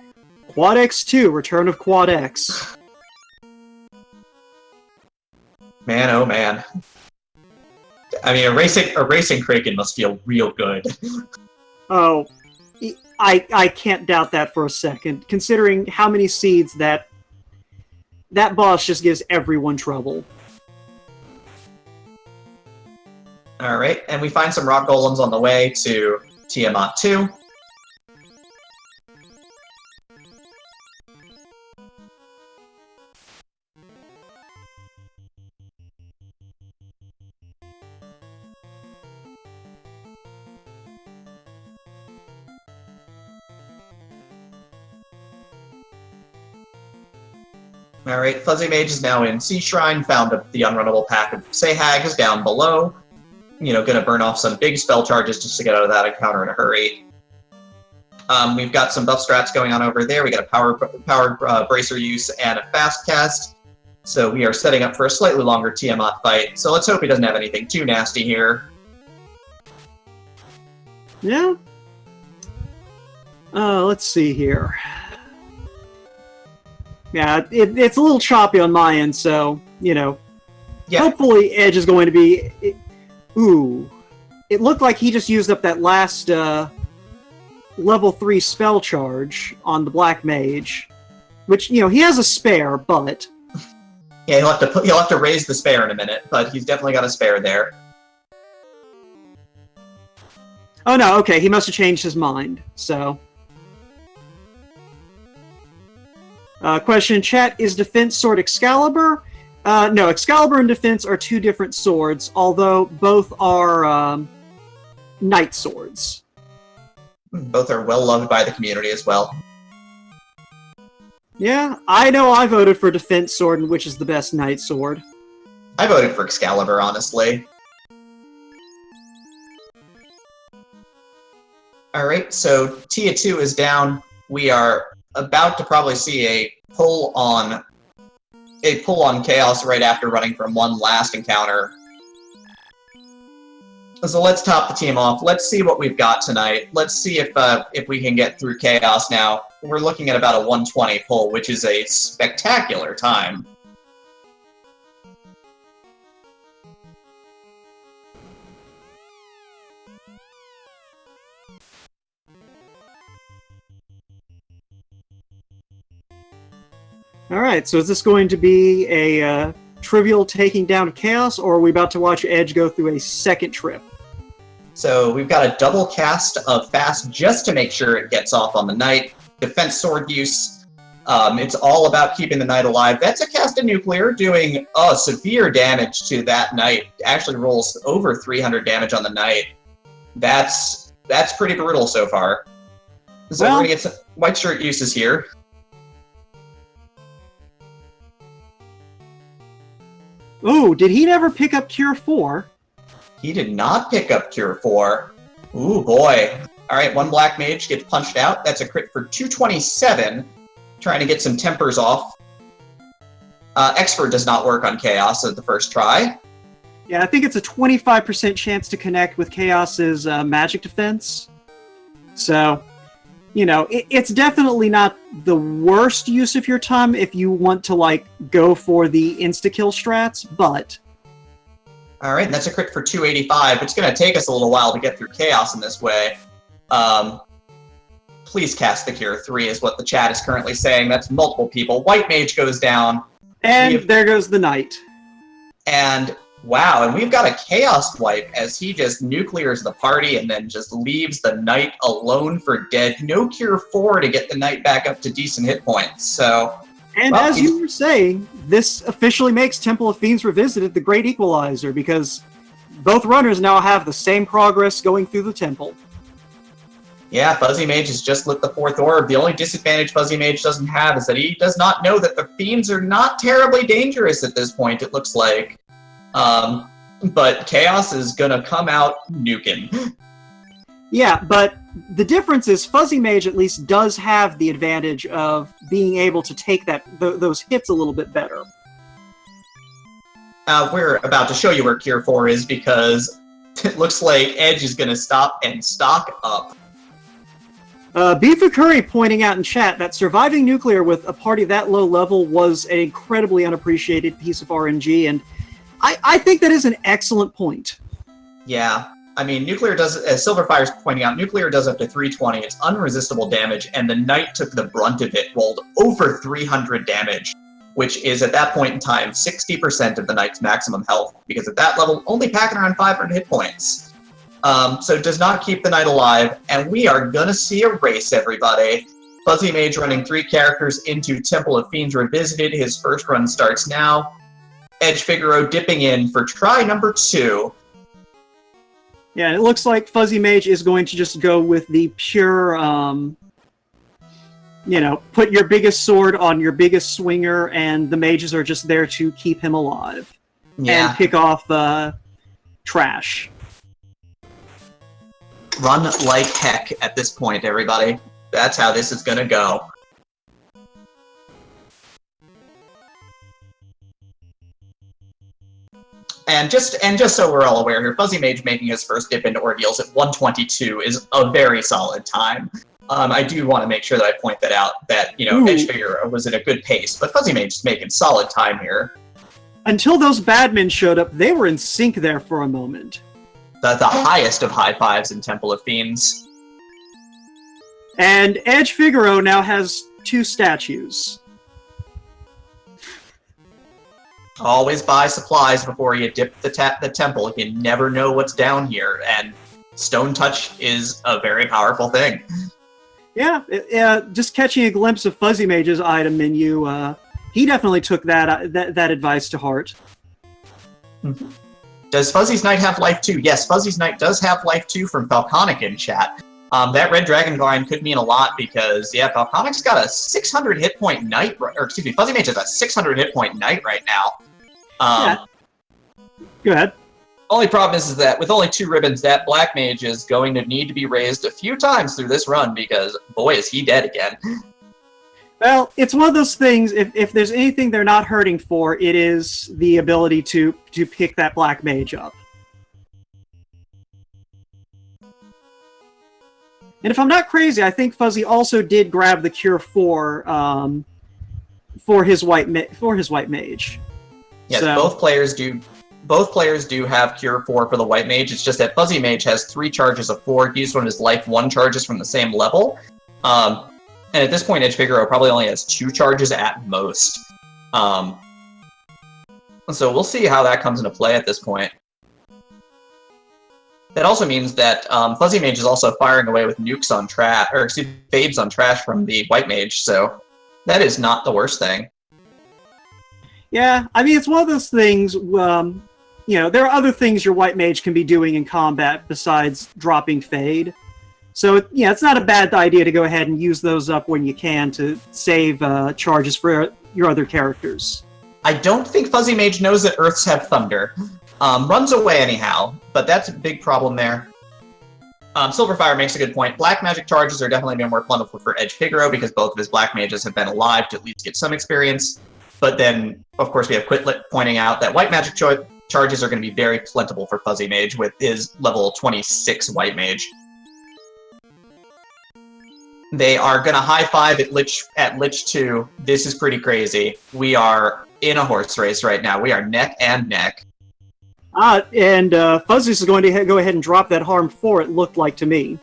Speaker 1: Quad X2, Return of Quad X.
Speaker 2: Man, oh man. I mean, erasing Kraken must feel real good.
Speaker 1: Oh, I can't doubt that for a second, considering how many seeds that boss just gives everyone trouble.
Speaker 2: Alright, and we find some rock golems on the way to Tiamat 2. Alright, Fuzzy Mage is now in Sea Shrine, found the unrunnable pack of Sahag is down below. Gonna burn off some big spell charges just to get out of that encounter in a hurry. We've got some buff strats going on over there. We got a power bracer use and a fast cast. So we are setting up for a slightly longer Tiamat fight. So let's hope he doesn't have anything too nasty here.
Speaker 1: Yeah. Let's see here. Yeah, it's a little choppy on my end, so, you know. Yeah. Hopefully Edge is going to be... Ooh. It looked like he just used up that last level 3 spell charge on the Black Mage. Which, you know, he has a spare, but...
Speaker 2: Yeah, he'll have to raise the spare in a minute, but he's definitely got a spare there.
Speaker 1: Oh no, okay, he must have changed his mind, so... question in chat, is Defense Sword Excalibur? No, Excalibur and Defense are two different swords, although both are Knight Swords.
Speaker 2: Both are well loved by the community as well.
Speaker 1: Yeah, I know I voted for Defense Sword, which is the best Knight Sword.
Speaker 2: I voted for Excalibur, honestly. Alright, so Tia 2 is down. We are about to probably see a pull on Chaos right after running from one last encounter. So let's top the team off. Let's see what we've got tonight. Let's see if we can get through Chaos now. We're looking at about a 120 pull, which is a spectacular time.
Speaker 1: Alright, so is this going to be a trivial taking down of Chaos, or are we about to watch Edge go through a second trip?
Speaker 2: So we've got a double cast of Fast just to make sure it gets off on the Knight. Defense Sword use. It's all about keeping the Knight alive. That's a cast of Nuclear, doing severe damage to that Knight. Actually rolls over 300 damage on the Knight. That's pretty brutal so far. So we're going to get some White Shirt uses here.
Speaker 1: Ooh, did he never pick up Cure 4?
Speaker 2: He did not pick up Cure 4. Ooh, boy. Alright, one Black Mage gets punched out. That's a crit for 227. Trying to get some tempers off. Expert does not work on Chaos at the first try.
Speaker 1: Yeah, I think it's a 25% chance to connect with Chaos's magic defense. So, you know, it's definitely not the worst use of your time if you want to, like, go for the insta-kill strats, but...
Speaker 2: Alright, and that's a crit for 285. It's going to take us a little while to get through Chaos in this way. Please cast the Cure 3 is what the chat is currently saying. That's multiple people. White Mage goes down.
Speaker 1: And there goes the Knight.
Speaker 2: And, wow, and we've got a Chaos wipe as he just nuclears the party and then just leaves the Knight alone for dead. No Cure 4 to get the Knight back up to decent hit points, so...
Speaker 1: And well, as you were saying, this officially makes Temple of Fiends Revisited the Great Equalizer, because both runners now have the same progress going through the temple.
Speaker 2: Yeah, Fuzzy Mage has just lit the 4th orb. The only disadvantage Fuzzy Mage doesn't have is that he does not know that the Fiends are not terribly dangerous at this point, it looks like. But Chaos is gonna come out nuking.
Speaker 1: Yeah, but the difference is Fuzzy Mage at least does have the advantage of being able to take those hits a little bit better.
Speaker 2: We're about to show you where Cure 4 is because it looks like Edge is going to stop and stock up.
Speaker 1: Beaver Curry pointing out in chat that surviving Nuclear with a party that low level was an incredibly unappreciated piece of RNG, and I think that is an excellent point.
Speaker 2: Yeah. I mean, Nuclear does, as Silverfire's pointing out, Nuclear does up to 320. It's unresistible damage, and the Knight took the brunt of it, rolled over 300 damage, which is, at that point in time, 60% of the Knight's maximum health, because at that level, only packing around 500 hit points. So it does not keep the Knight alive, and we are gonna see a race, everybody. Fuzzy Mage running 3 characters into Temple of Fiends Revisited. His first run starts now. edgefigaro dipping in for try number 2.
Speaker 1: Yeah, it looks like Fuzzy Mage is going to just go with the pure, you know, put your biggest sword on your biggest swinger, and the mages are just there to keep him alive. Yeah. And pick off trash.
Speaker 2: Run like heck at this point, everybody. That's how this is gonna go. And just so we're all aware here, Fuzzy Mage making his first dip into Ordeals at 122 is a very solid time. I do want to make sure that I point that out, that, edgefigaro was at a good pace, but Fuzzy Mage is making solid time here.
Speaker 1: Until those badmen showed up, they were in sync there for a moment.
Speaker 2: The highest of high fives in Temple of Fiends.
Speaker 1: And edgefigaro now has 2 statues.
Speaker 2: Always buy supplies before you dip the temple. You never know what's down here, and Stone Touch is a very powerful thing.
Speaker 1: Yeah, just catching a glimpse of Fuzzy Mage's item menu, he definitely took that advice to heart.
Speaker 2: Mm-hmm. Does Fuzzy's Knight have life 2? Yes, Fuzzy's Knight does have life 2 from Falconic in chat. That red dragon line could mean a lot because, yeah, Falconic's got a 600 hit point knight, or excuse me, Fuzzy Mage has a 600 hit point knight right now.
Speaker 1: Yeah. Go ahead.
Speaker 2: Only problem is that with only 2 ribbons, that Black Mage is going to need to be raised a few times through this run because, boy, is he dead again.
Speaker 1: Well, it's one of those things, if there's anything they're not hurting for, it is the ability to pick that Black Mage up. And if I'm not crazy, I think Fuzzy also did grab the Cure 4 for his white mage.
Speaker 2: Yes,
Speaker 1: so,
Speaker 2: both players do. Both players do have Cure 4 for the White Mage. It's just that Fuzzy Mage has 3 charges of 4. He used one of his Life 1 charges from the same level. And at this point, edgefigaro probably only has 2 charges at most. So we'll see how that comes into play at this point. That also means that Fuzzy Mage is also firing away with nukes on trash, or excuse me, fades on trash from the White Mage, so that is not the worst thing.
Speaker 1: Yeah, I mean, it's one of those things, there are other things your White Mage can be doing in combat besides dropping Fade. So, it's not a bad idea to go ahead and use those up when you can to save charges for your other characters.
Speaker 2: I don't think Fuzzy Mage knows that Earths have thunder. Runs away anyhow, but that's a big problem there. Silverfire makes a good point. Black magic charges are definitely been more plentiful for edgefigaro because both of his Black Mages have been alive to at least get some experience. But then, of course, we have Quitlet pointing out that white magic charges are going to be very plentiful for Fuzzy Mage with his level 26 White Mage. They are going to high-five at Lich 2. This is pretty crazy. We are in a horse race right now. We are neck and neck.
Speaker 1: And Fuzzy's is going to go ahead and drop that harm 4, it looked like to me.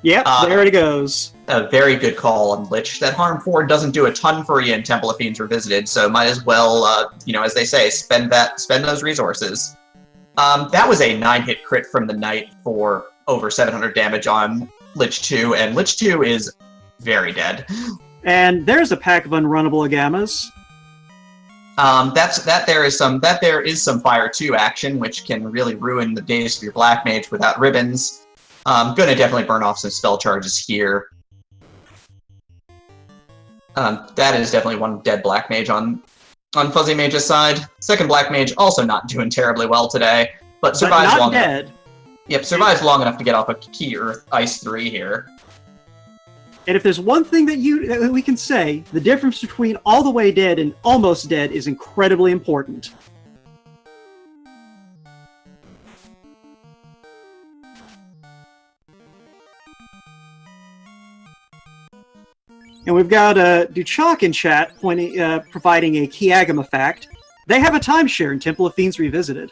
Speaker 1: Yep, there it goes.
Speaker 2: A very good call on Lich. That harm 4 doesn't do a ton for you in Temple of Fiends Revisited, so might as well, as they say, spend those resources. That was a 9-hit crit from the Knight for over 700 damage on Lich 2, and Lich 2 is very dead.
Speaker 1: And there's a pack of unrunnable Agamas.
Speaker 2: There is some Fire 2 action, which can really ruin the days of your Black Mage without ribbons. Gonna definitely burn off some spell charges here. That is definitely one dead Black Mage on Fuzzy Mage's side. Second Black Mage also not doing terribly well today, but survives long enough. Yep, survives long enough to get off a key Earth Ice 3 here.
Speaker 1: And if there's one thing that we can say, the difference between all the way dead and almost dead is incredibly important. And we've got Duchok in chat providing a key Agama fact. They have a timeshare in Temple of Fiends Revisited.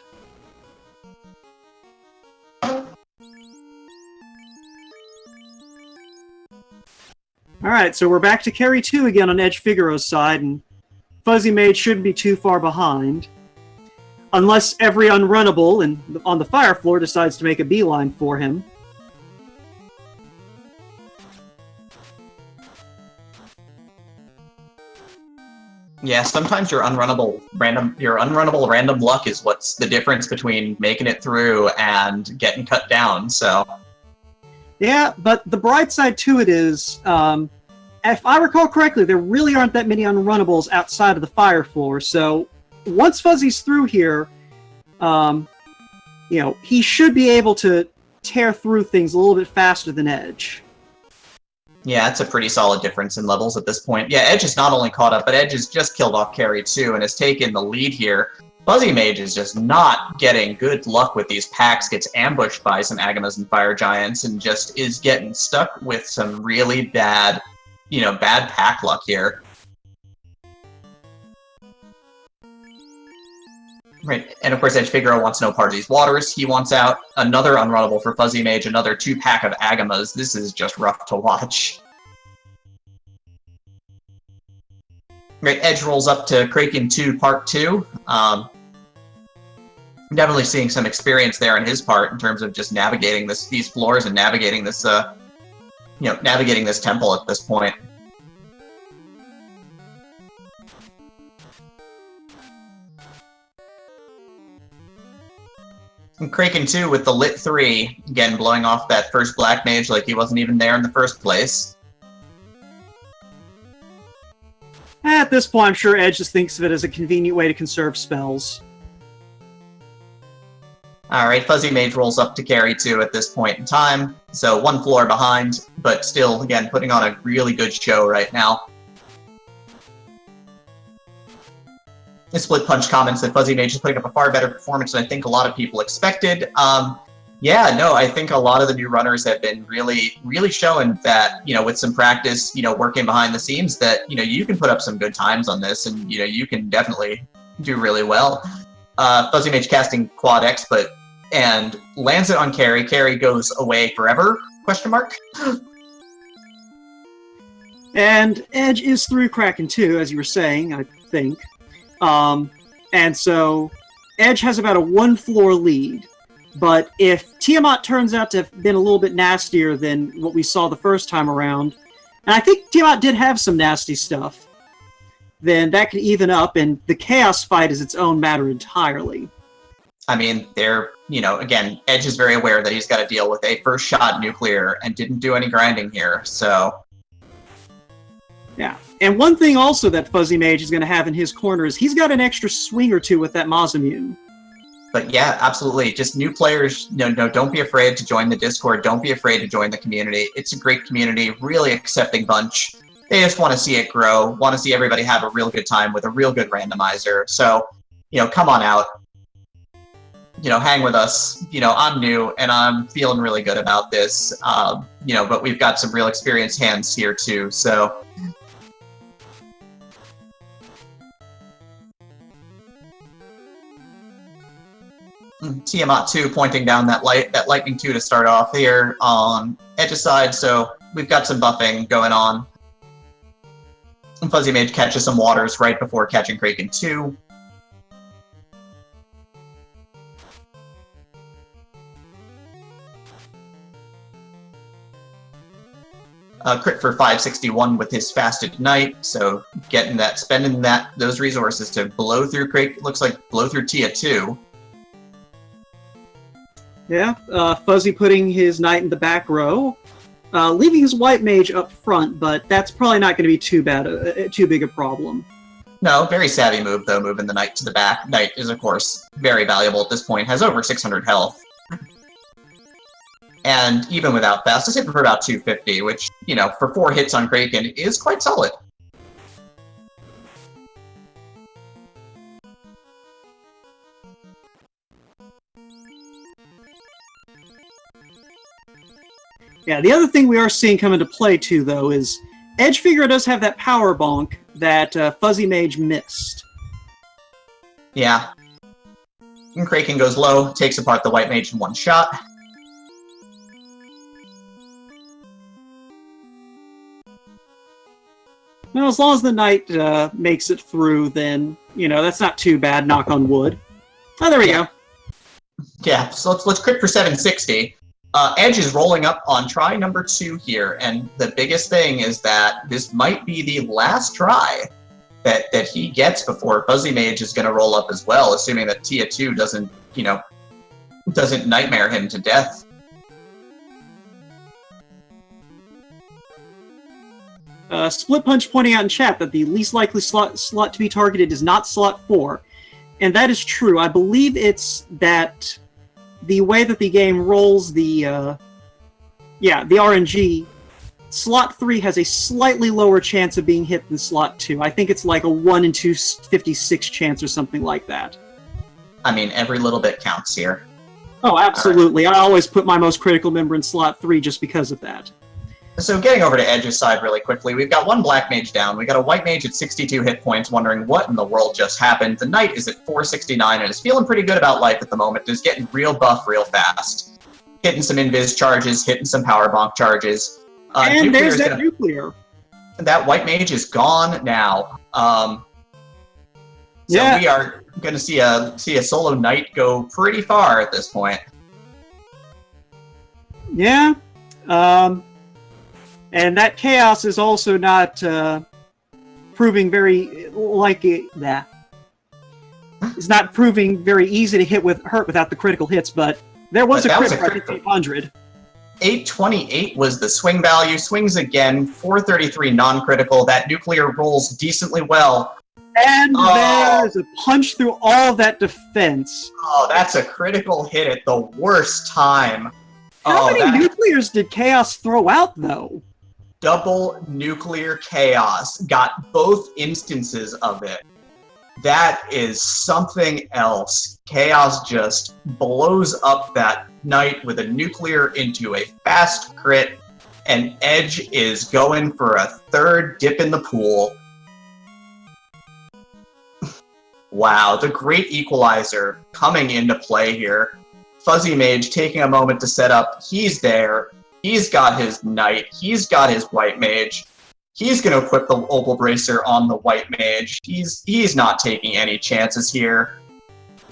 Speaker 1: Alright, so we're back to carry 2 again on edgefigaro's side, and Fuzzy Mage shouldn't be too far behind. Unless every unrunnable on the fire floor decides to make a beeline for him.
Speaker 2: Yeah, sometimes your unrunnable random luck is what's the difference between making it through and getting cut down, so...
Speaker 1: Yeah, but the bright side to it is, if I recall correctly, there really aren't that many unrunnables outside of the fire floor, so once Fuzzy's through here, he should be able to tear through things a little bit faster than Edge.
Speaker 2: Yeah, it's a pretty solid difference in levels at this point. Yeah, Edge is not only caught up, but Edge has just killed off Carry too and has taken the lead here. Fuzzy Mage is just not getting good luck with these packs, gets ambushed by some Agamas and Fire Giants, and just is getting stuck with some really bad, bad pack luck here. Right, and of course edgefigaro wants no part of these waters. He wants out. Another unrunnable for Fuzzy Mage, another 2-pack of Agamas. This is just rough to watch. Right, Edge rolls up to Kraken 2 Part 2. Definitely seeing some experience there on his part in terms of just navigating these floors and navigating this, navigating this temple at this point. And Kraken 2 with the Lit 3, again blowing off that first Black Mage like he wasn't even there in the first place.
Speaker 1: At this point, I'm sure Edge just thinks of it as a convenient way to conserve spells.
Speaker 2: Alright, Fuzzy Mage rolls up to Carry 2 at this point in time, so 1 floor behind, but still, again, putting on a really good show right now. The Split Punch comments that Fuzzy Mage is putting up a far better performance than I think a lot of people expected. Yeah, no, I think a lot of the new runners have been really, really showing that, with some practice, working behind the scenes, that, you can put up some good times on this, and, you can definitely do really well. Fuzzy Mage casting Quad X, and lands it on Carry. Carry goes away forever, question mark?
Speaker 1: And Edge is through Kraken 2, as you were saying, I think. And so Edge has about a 1-floor lead. But if Tiamat turns out to have been a little bit nastier than what we saw the first time around, and I think Tiamat did have some nasty stuff, then that could even up, and the Chaos fight is its own matter entirely.
Speaker 2: I mean, again, Edge is very aware that he's got to deal with a first shot nuclear and didn't do any grinding here, so...
Speaker 1: Yeah, and one thing also that Fuzzy Mage is going to have in his corner is he's got an extra swing or two with that Masamune.
Speaker 2: But yeah, absolutely. Just new players, don't be afraid to join the Discord. Don't be afraid to join the community. It's a great community, really accepting bunch. They just want to see it grow, want to see everybody have a real good time with a real good randomizer. So, come on out. Hang with us. I'm new, and I'm feeling really good about this. But we've got some real experienced hands here, too, so... Tiamat 2 pointing down that Lightning 2 to start off here on Edge's side, so we've got some buffing going on. And Fuzzy Mage catches some waters right before catching Kraken 2. Crit for 561 with his Fasted Knight, so spending those resources to blow through looks like blow through Tia 2.
Speaker 1: Yeah, Fuzzy putting his knight in the back row, leaving his white mage up front, but that's probably not going to be too big a problem.
Speaker 2: No, very savvy move though, moving the knight to the back. Knight is of course very valuable at this point, has over 600 health. And even without fast, is hitting for about 250, which, for 4 hits on Kraken is quite solid.
Speaker 1: Yeah, the other thing we are seeing come into play, too, though, is edgefigaro does have that power bonk that Fuzzy Mage missed.
Speaker 2: Yeah. And Kraken goes low, takes apart the white mage in 1 shot.
Speaker 1: Well, as long as the knight makes it through, then, that's not too bad, knock on wood. Oh, there we go.
Speaker 2: Yeah, so let's crit for 760. Edge is rolling up on try number 2 here, and the biggest thing is that this might be the last try that he gets before Fuzzy Mage is going to roll up as well, assuming that Tia 2 doesn't nightmare him to death.
Speaker 1: Split Punch pointing out in chat that the least likely slot to be targeted is not slot 4, and that is true. I believe it's that the way that the game rolls the RNG slot 3 has a slightly lower chance of being hit than slot 2. I think it's like a 1 in 256 chance or something like that.
Speaker 2: I mean, every little bit counts here.
Speaker 1: Oh, absolutely. Right. I always put my most critical member in slot 3 just because of that.
Speaker 2: So getting over to Edge's side really quickly, we've got one black mage down. We got a white mage at 62 hit points wondering what in the world just happened. The knight is at 469 and is feeling pretty good about life at the moment. Is getting real buff real fast. Hitting some invis charges, hitting some power bonk charges.
Speaker 1: And there's that nuclear.
Speaker 2: That white mage is gone now. So we are going to see a solo knight go pretty far at this point.
Speaker 1: Yeah. And that chaos is also not proving very it's not proving very easy to hurt without the critical hits, but there was a crit for 800.
Speaker 2: 828 was the swing value. Swings again, 433 non-critical. That nuclear rolls decently well.
Speaker 1: And there's a punch through all of that defense.
Speaker 2: Oh, that's a critical hit at the worst time.
Speaker 1: How many nuclears did Chaos throw out, though?
Speaker 2: Double nuclear chaos. Got both instances of it. That is something else. Chaos just blows up that knight with a nuclear into a fast crit, and Edge is going for a third dip in the pool. Wow, the great equalizer coming into play here. Fuzzy Mage taking a moment to set up. He's there. He's got his knight. He's got his white mage. He's going to equip the Opal Bracer on the white mage. He's not taking any chances here.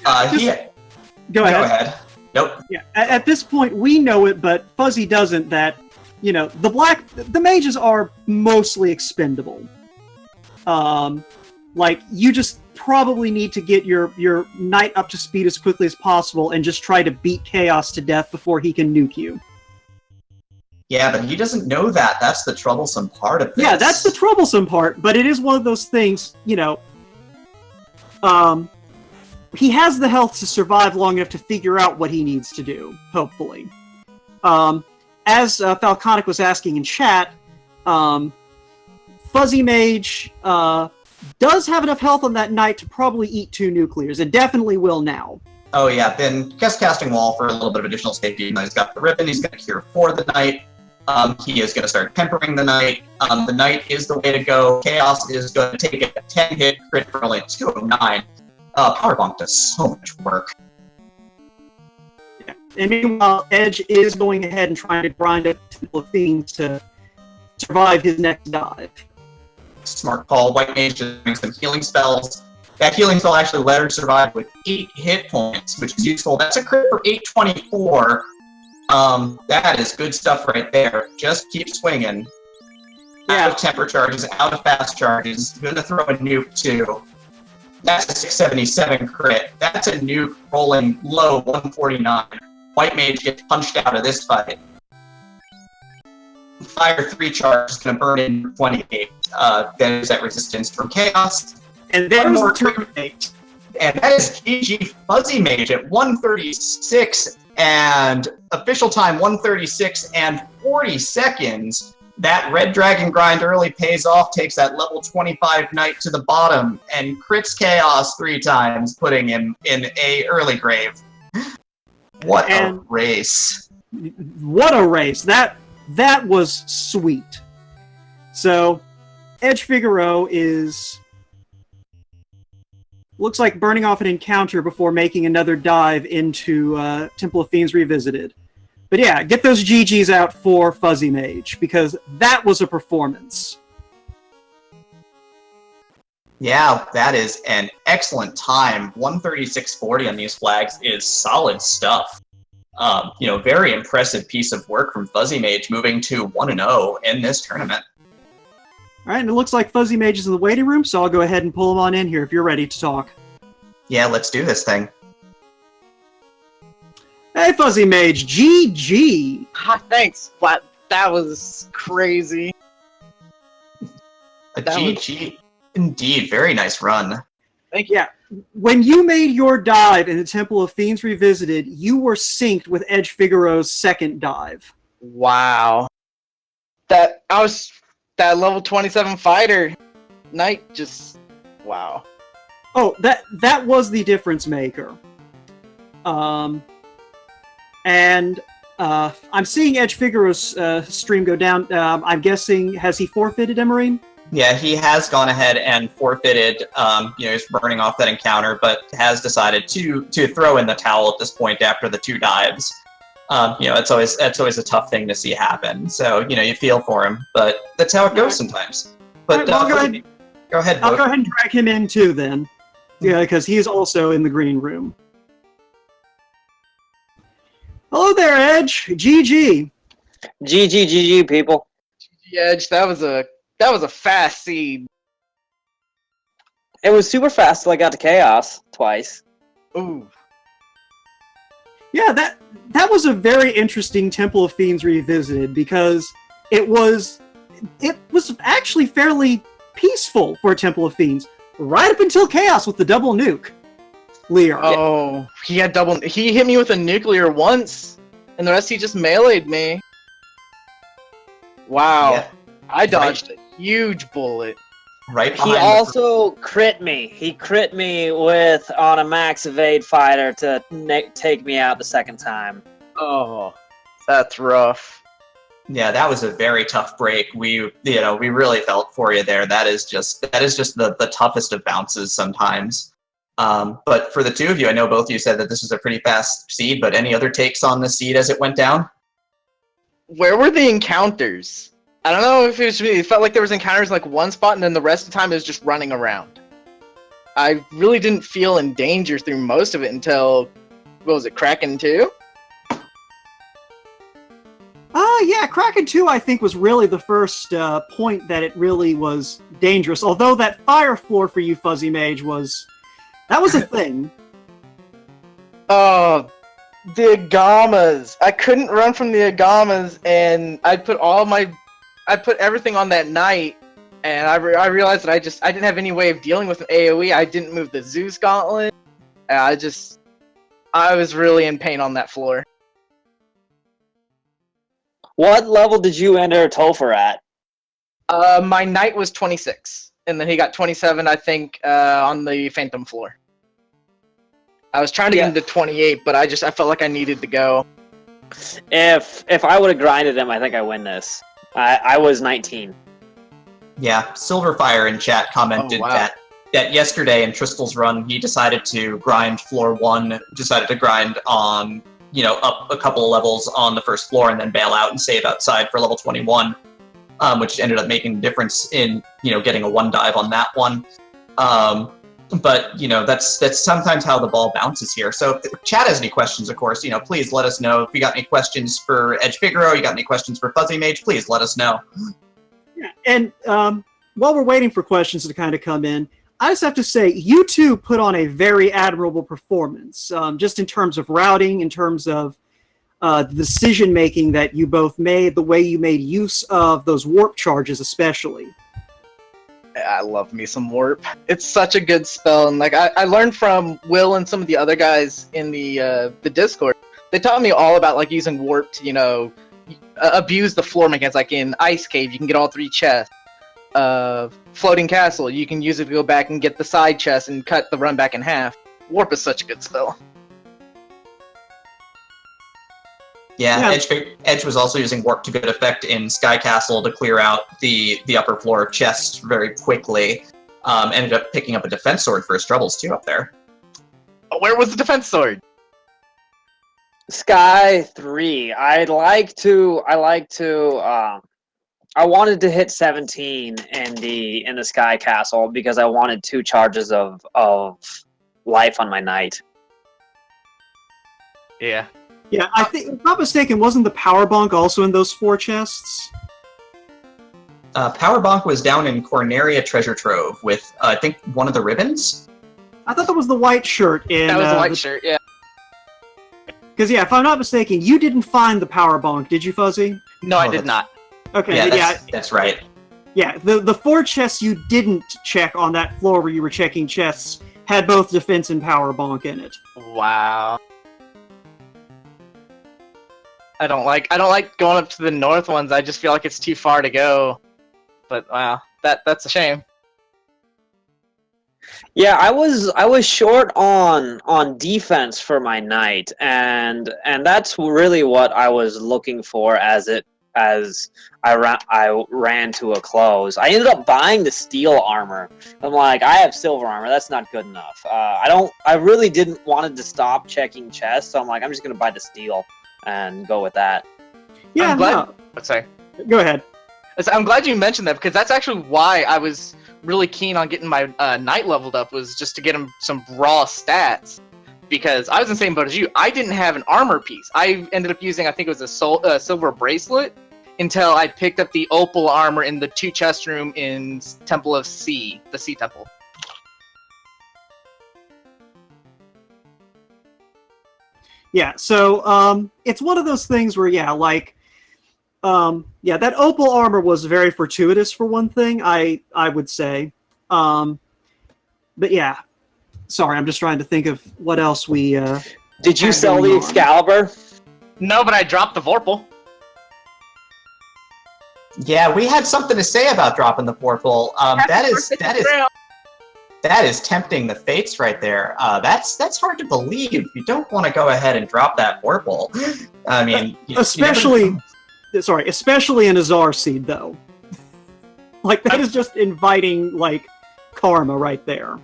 Speaker 2: Go ahead. Nope.
Speaker 1: Yeah. At this point, we know it, but Fuzzy doesn't. That the mages are mostly expendable. You just probably need to get your knight up to speed as quickly as possible and just try to beat Chaos to death before he can nuke you.
Speaker 2: Yeah, but he doesn't know that. That's the troublesome part of this.
Speaker 1: Yeah, that's the troublesome part, but it is one of those things, he has the health to survive long enough to figure out what he needs to do, hopefully. As Falconic was asking in chat, Fuzzy Mage does have enough health on that knight to probably eat 2 nuclears. It definitely will now.
Speaker 2: Oh yeah, been casting wall for a little bit of additional safety. He's got the ribbon, he's going to cure for the knight. He is going to start tempering the knight. The knight is the way to go. Chaos is going to take a 10-hit crit for only 209. Power bonk does so much work.
Speaker 1: Yeah. And meanwhile, Edge is going ahead and trying to grind up Temple of Fiends to survive his next dive.
Speaker 2: Smart call. White Mage is doing some healing spells. That healing spell actually let her survive with 8 hit points, which is useful. That's a crit for 824. That is good stuff right there. Just keep swinging. Out of temper charges, out of fast charges. Gonna throw a nuke too. That's a 677 crit. That's a nuke rolling low 149. White Mage gets punched out of this fight. Fire 3 charge is gonna burn in 28. There's that resistance from Chaos.
Speaker 1: And then more terminate.
Speaker 2: And that is GG Fuzzy Mage at 136 and official time 136 and 40 seconds. That Red Dragon grind early pays off, takes that level 25 knight to the bottom, and crits Chaos 3 times, putting him in a early grave. What a race.
Speaker 1: What a race. That was sweet. So, edgefigaro is... looks like burning off an encounter before making another dive into Temple of Fiends Revisited. But yeah, get those GGs out for Fuzzy Mage, because that was a performance.
Speaker 2: Yeah, that is an excellent time. 136.40 on these flags is solid stuff. Very impressive piece of work from Fuzzy Mage, moving to 1-0 in this tournament.
Speaker 1: All right, and it looks like Fuzzy Mage is in the waiting room, so I'll go ahead and pull him on in here if you're ready to talk.
Speaker 2: Yeah, let's do this thing.
Speaker 1: Hey, Fuzzy Mage, GG!
Speaker 3: Thanks, but that was crazy.
Speaker 2: GG, indeed. Very nice run.
Speaker 3: Thank you.
Speaker 1: Yeah, when you made your dive in the Temple of Fiends Revisited, you were synced with edgefigaro's second dive.
Speaker 3: Wow. that level 27 fighter knight just wow.
Speaker 1: Oh, that was the difference maker. And I'm seeing Edge Figaro's stream go down. I'm guessing, has he forfeited, Emerine?
Speaker 2: Yeah, he has gone ahead and forfeited. He's burning off that encounter, but has decided to throw in the towel at this point after the 2 dives. It's always a tough thing to see happen. So you feel for him, but that's how it goes sometimes. But
Speaker 1: Well,
Speaker 2: go ahead.
Speaker 1: I'll go ahead and drag him in too, then. Yeah, because he is also in the green room. Hello there, Edge. GG.
Speaker 4: GG, people.
Speaker 3: Edge, that was a fast seed.
Speaker 4: It was super fast till I got to Chaos twice.
Speaker 3: Ooh.
Speaker 1: Yeah, that was a very interesting Temple of Fiends Revisited, because it was actually fairly peaceful for a Temple of Fiends, right up until Chaos with the double nuke. Lear.
Speaker 3: Oh, he hit me with a nuclear once, and the rest he just meleeed me. Wow.
Speaker 2: Yeah.
Speaker 3: I dodged a huge bullet.
Speaker 2: Right.
Speaker 4: He also crit me. He crit me on a max evade fighter to take me out the second time.
Speaker 3: Oh, that's rough.
Speaker 2: Yeah, that was a very tough break. We really felt for you there. That is just the toughest of bounces sometimes. But for the 2 of you, I know both of you said that this was a pretty fast seed, but any other takes on the seed as it went down?
Speaker 3: Where were the encounters? I don't know if it felt like there was encounters in like one spot, and then the rest of the time it was just running around. I really didn't feel in danger through most of it until, what was it, Kraken 2?
Speaker 1: Yeah, Kraken 2, I think, was really the first point that it really was dangerous. Although that fire floor for you, Fuzzy Mage, was a thing.
Speaker 3: Oh, the Agamas. I couldn't run from the Agamas, and I put everything on that knight, and I realized that I didn't have any way of dealing with an AoE. I didn't move the Zeus Gauntlet. I was really in pain on that floor.
Speaker 4: What level did you enter Topher at?
Speaker 3: My knight was 26, and then he got 27, I think, on the Phantom floor. I was trying to get him to 28, but I felt like I needed to go.
Speaker 4: If I would have grinded him, I think I win this. I was 19.
Speaker 2: Yeah, Silverfire in chat commented that yesterday in Tristal's run, he decided to grind floor 1, decided to grind on, up a couple of levels on the first floor and then bail out and save outside for level 21, which ended up making a difference in, getting a 1 dive on that one. But, that's sometimes how the ball bounces here. So if the chat has any questions, of course, please let us know. If you got any questions for Edge Figaro, you got any questions for Fuzzy Mage, please let us know.
Speaker 1: Yeah, and while we're waiting for questions to kind of come in, I just have to say, you two put on a very admirable performance, just in terms of routing, in terms of the decision-making that you both made, the way you made use of those warp charges especially.
Speaker 3: I love me some warp. It's such a good spell, and I learned from Will and some of the other guys in the Discord. They taught me all about using warp to abuse the floor mechanics. Like in Ice Cave, you can get all 3 chests. Floating Castle, you can use it to go back and get the side chest and cut the run back in half. Warp is such a good spell.
Speaker 2: Yeah. Edge was also using warp to good effect in Sky Castle to clear out the upper floor of chests very quickly. Ended up picking up a defense sword for his troubles too up there.
Speaker 3: Where was the defense sword?
Speaker 4: Sky 3. I wanted to hit 17 in the Sky Castle because I wanted 2 charges of life on my knight.
Speaker 3: Yeah.
Speaker 1: Yeah, I think, if I'm not mistaken, wasn't the power bonk also in those 4 chests?
Speaker 2: Power bonk was down in Corneria Treasure Trove with, I think, one of the ribbons?
Speaker 1: I thought that was the white shirt in...
Speaker 3: That was the white shirt, yeah.
Speaker 1: Because, yeah, if I'm not mistaken, you didn't find the power bonk, did you, Fuzzy?
Speaker 3: No, I did not.
Speaker 1: Okay,
Speaker 2: yeah, that's right.
Speaker 1: Yeah, the 4 chests you didn't check on that floor where you were checking chests had both defense and power bonk in it.
Speaker 3: Wow. I don't like going up to the north ones. I just feel like it's too far to go. But wow, that's a shame.
Speaker 4: Yeah, I was short on defense for my knight, and that's really what I was looking for as I ran to a close. I ended up buying the steel armor. I'm like, I have silver armor. That's not good enough. I really didn't wanted to stop checking chests, so I'm like, I'm just gonna buy the steel and go with that.
Speaker 1: Yeah,
Speaker 3: I'm glad.
Speaker 1: no.
Speaker 3: Sorry.
Speaker 1: Go ahead.
Speaker 3: I'm glad you mentioned that because that's actually why I was really keen on getting my knight leveled up, was just to get him some raw stats. Because I was in the same boat as you. I didn't have an armor piece. I ended up using, I think it was a silver bracelet, until I picked up the opal armor in the 2 chest room in Temple of Sea, the Sea Temple.
Speaker 1: Yeah, so it's one of those things where, that opal armor was very fortuitous for one thing, I would say. But yeah, sorry, I'm just trying to think of what else we.
Speaker 4: Did you
Speaker 1: had
Speaker 4: sell
Speaker 1: going
Speaker 4: the
Speaker 1: on.
Speaker 4: Excalibur?
Speaker 3: No, but I dropped the Vorpal.
Speaker 2: Yeah, we had something to say about dropping the Vorpal. That is tempting the fates right there. That's hard to believe. You don't want to go ahead and drop that Vorpal. I mean,
Speaker 1: especially in Azar Seed, though. Like, that is just inviting, like, karma right there.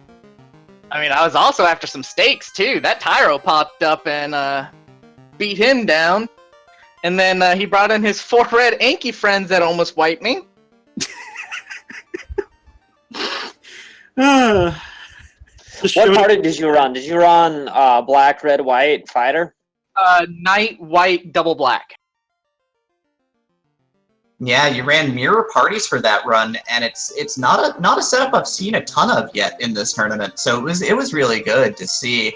Speaker 3: I mean, I was also after some stakes, too. That Tyro popped up and beat him down. And then he brought in his 4 red Anki friends that almost wiped me.
Speaker 4: What party did you run? Did you run black, red, white fighter?
Speaker 3: Knight, white, double black.
Speaker 2: Yeah, you ran mirror parties for that run, and it's not a setup I've seen a ton of yet in this tournament. So it was really good to see,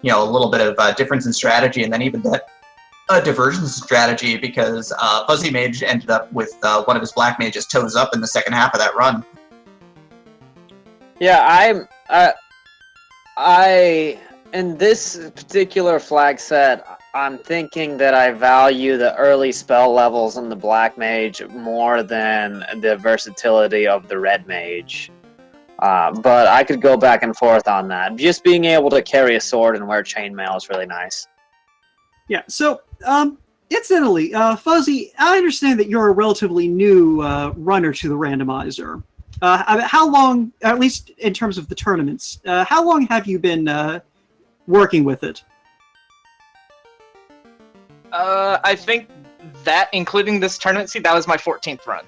Speaker 2: a little bit of difference in strategy, and then even that diversion strategy, because Fuzzy Mage ended up with one of his black mages toes up in the second half of that run.
Speaker 4: Yeah, I in this particular flag set, I'm thinking that I value the early spell levels in the black mage more than the versatility of the red mage. But I could go back and forth on that. Just being able to carry a sword and wear chainmail is really nice.
Speaker 1: Yeah, so, incidentally, Fuzzy, I understand that you're a relatively new runner to the randomizer. How long, at least in terms of the tournaments, how long have you been working with it?
Speaker 3: I think that, including this tournament, that was my 14th run.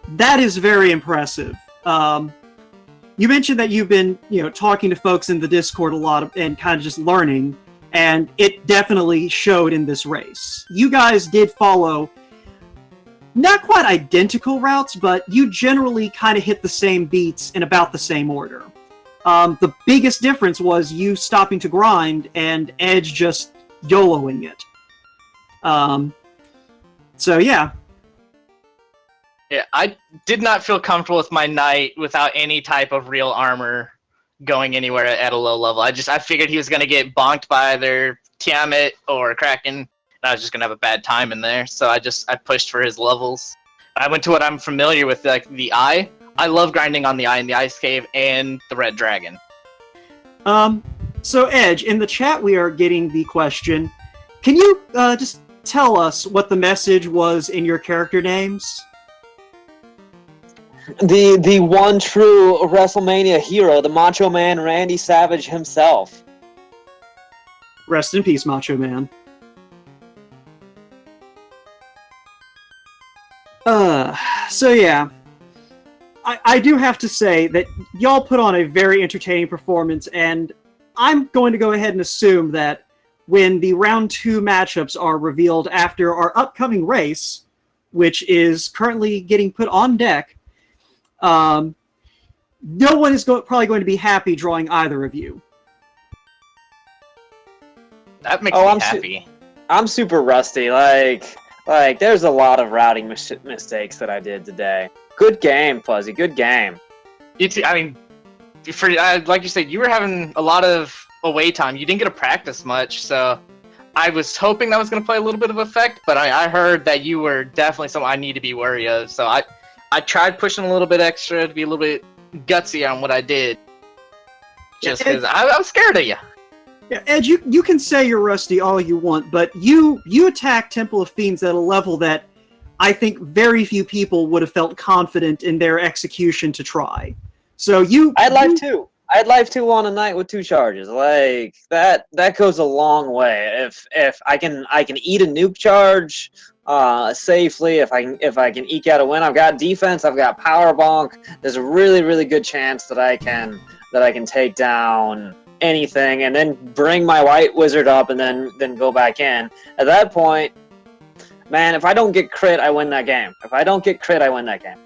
Speaker 1: That is very impressive. You mentioned that you've been, talking to folks in the Discord a lot and kind of just learning, and it definitely showed in this race. You guys did follow not quite identical routes, but you generally kind of hit the same beats in about the same order. The biggest difference was you stopping to grind and Edge just YOLOing it. So yeah.
Speaker 3: Yeah, I did not feel comfortable with my knight without any type of real armor going anywhere at a low level. I figured he was going to get bonked by either Tiamat or Kraken, and I was just going to have a bad time in there. So I pushed for his levels. I went to what I'm familiar with, like the Eye. I love grinding on the Eye in the Ice Cave and the Red Dragon.
Speaker 1: So Edge, in the chat we are getting the question, can you just tell us what the message was in your character names?
Speaker 4: The one true WrestleMania hero, the Macho Man Randy Savage himself.
Speaker 1: Rest in peace, Macho Man. So yeah. I do have to say that y'all put on a very entertaining performance, and I'm going to go ahead and assume that when the round 2 matchups are revealed after our upcoming race, which is currently getting put on deck, no one is probably going to be happy drawing either of you.
Speaker 3: That makes me happy.
Speaker 4: I'm super rusty. Like there's a lot of routing mistakes that I did today. Good game, Fuzzy. Good game.
Speaker 3: I mean, like you said, you were having a lot of away time. You didn't get to practice much, so I was hoping that was going to play a little bit of effect, but I heard that you were definitely someone I need to be wary of. So I tried pushing a little bit extra to be a little bit gutsy on what I did. Just because I was scared of you.
Speaker 1: Yeah, Ed, you can say you're rusty all you want, but you attack Temple of Fiends at a level that I think very few people would have felt confident in their execution to try. So
Speaker 4: I'd like to. I'd like to on a night with 2 charges. Like that goes a long way. If I can eat a nuke charge safely, if I can eke out a win. I've got defense, I've got power bonk. There's a really, really good chance that I can take down anything and then bring my white wizard up and then go back in. At that point, man, if I don't get crit, I win that game. If I don't get crit, I win that game.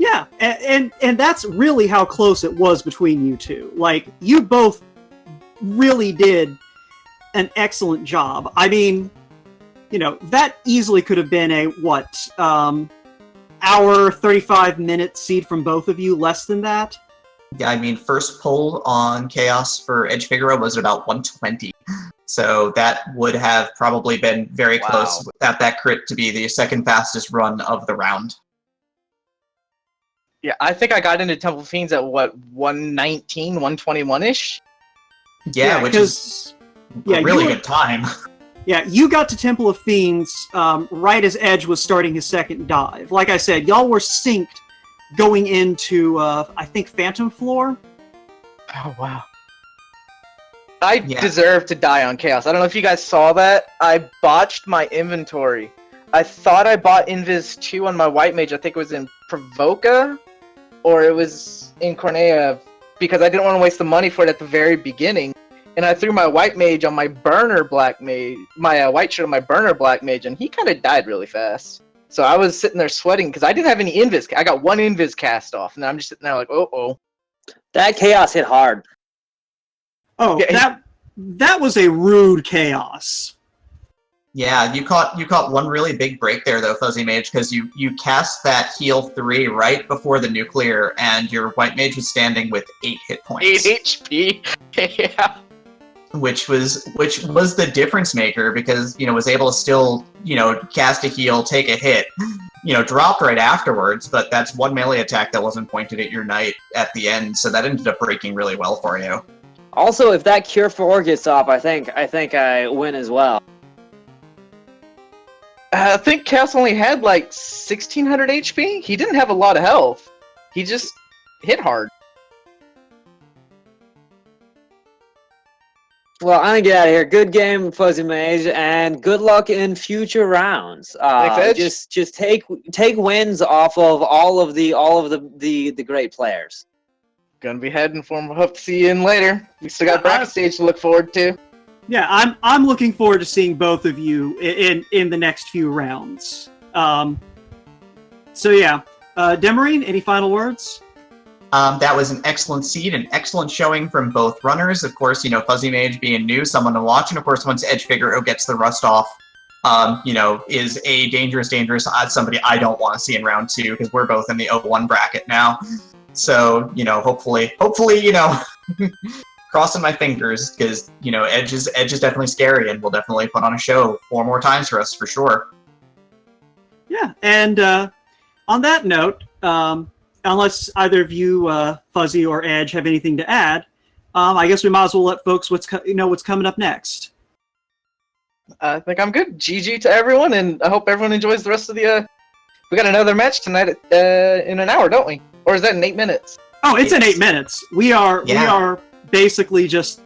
Speaker 1: Yeah, and that's really how close it was between you two. Like, you both really did an excellent job. I mean, that easily could have been a, hour, 35-minute seed from both of you, less than that?
Speaker 2: Yeah, I mean, first pull on Chaos for edgefigaro was about 120. So that would have probably been very close without that crit to be the second fastest run of the round.
Speaker 3: Yeah, I think I got into Temple Fiends at 119, 121-ish?
Speaker 2: Yeah, which is a really good time.
Speaker 1: Yeah, you got to Temple of Fiends right as Edge was starting his second dive. Like I said, y'all were synced going into, I think, Phantom Floor?
Speaker 3: Oh, wow. I deserve to die on Chaos. I don't know if you guys saw that. I botched my inventory. I thought I bought Invis 2 on my White Mage. I think it was in Provoca, or it was in Cornea, because I didn't want to waste the money for it at the very beginning. And I threw my White Mage on my Burner Black Mage, my White Shirt on my Burner Black Mage, and he kind of died really fast. So I was sitting there sweating because I didn't have any Invis. I got 1 Invis cast off, and I'm just sitting there like, oh.
Speaker 4: That Chaos hit hard.
Speaker 1: Oh, yeah, that was a rude Chaos.
Speaker 2: Yeah, you caught one really big break there though, Fuzzy Mage, because you cast that heal 3 right before the nuclear, and your White Mage was standing with 8 hit points.
Speaker 3: 8 HP. Yeah.
Speaker 2: Which was the difference maker, because was able to still cast a heal, take a hit, dropped right afterwards, but that's one melee attack that wasn't pointed at your knight at the end, so that ended up breaking really well for you.
Speaker 4: Also, if that Cure 4 gets up, I think I win as well.
Speaker 3: I think Chaos only had like 1600 HP. He didn't have a lot of health. He just hit hard.
Speaker 4: Well, I'm gonna get out of here. Good game, Fuzzy Mage, and good luck in future rounds.
Speaker 3: Thanks,
Speaker 4: just take wins off of all of the great players.
Speaker 3: Gonna be heading for him. Hope to see you in later. We still got backstage to look forward to.
Speaker 1: Yeah, I'm looking forward to seeing both of you in the next few rounds. So yeah, Demarine, any final words?
Speaker 2: That was an excellent seed, an excellent showing from both runners. Of course, Fuzzy Mage being new, someone to watch, and of course, once edgefigaro gets the rust off, is a dangerous somebody I don't want to see in round 2, because we're both in the 0-1 bracket now. So, hopefully, crossing my fingers, because, Edge is definitely scary, and will definitely put on a show 4 more times for us, for sure.
Speaker 1: Yeah, and on that note, unless either of you, Fuzzy or Edge, have anything to add, I guess we might as well let folks know what's coming up next.
Speaker 3: I think I'm good. GG to everyone, and I hope everyone enjoys the rest of the... We got another match tonight in an hour, don't we? Or is that in 8 minutes?
Speaker 1: Oh, it's in 8 minutes. We are basically just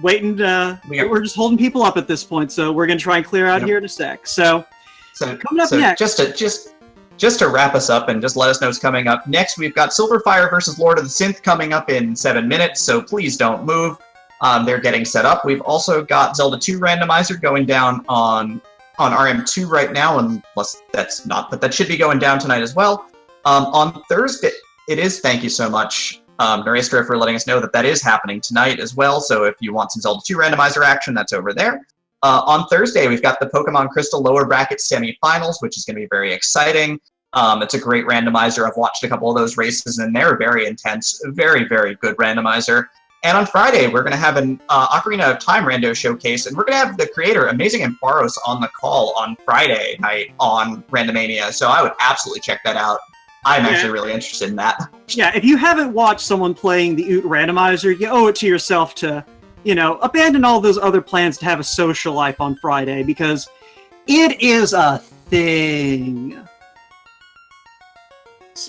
Speaker 1: waiting. We're just holding people up at this point, so we're gonna try and clear out here in a sec. So coming up next,
Speaker 2: just to wrap us up and just let us know what's coming up next, we've got Silverfire versus Lord of the Synth coming up in 7 minutes. So please don't move. They're getting set up. We've also got Zelda 2 Randomizer going down on RM2 right now, unless that's not, but that should be going down tonight as well. On Thursday, it is. Thank you so much, Naristra, for letting us know that is happening tonight as well. So if you want some Zelda 2 Randomizer action, that's over there. On Thursday, we've got the Pokemon Crystal lower bracket semifinals, which is going to be very exciting. It's a great randomizer. I've watched a couple of those races, and they're very intense. Very, very good randomizer. And on Friday, we're going to have an Ocarina of Time rando showcase, and we're going to have the creator, Amazing Amparos, on the call on Friday night on Randomania. So I would absolutely check that out. I'm actually really interested in that.
Speaker 1: Yeah, if you haven't watched someone playing the OOT randomizer, you owe it to yourself to, abandon all those other plans to have a social life on Friday, because it is a thing.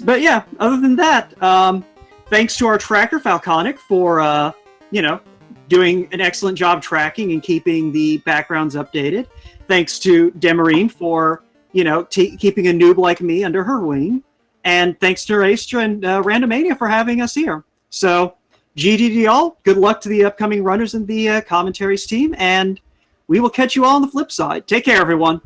Speaker 1: But yeah, other than that, thanks to our tracker, Falconic, for, doing an excellent job tracking and keeping the backgrounds updated. Thanks to Demarine for, keeping a noob like me under her wing. And thanks to Astra and Randomania for having us here. So, GGD all, good luck to the upcoming runners and the commentaries team, and we will catch you all on the flip side. Take care, everyone.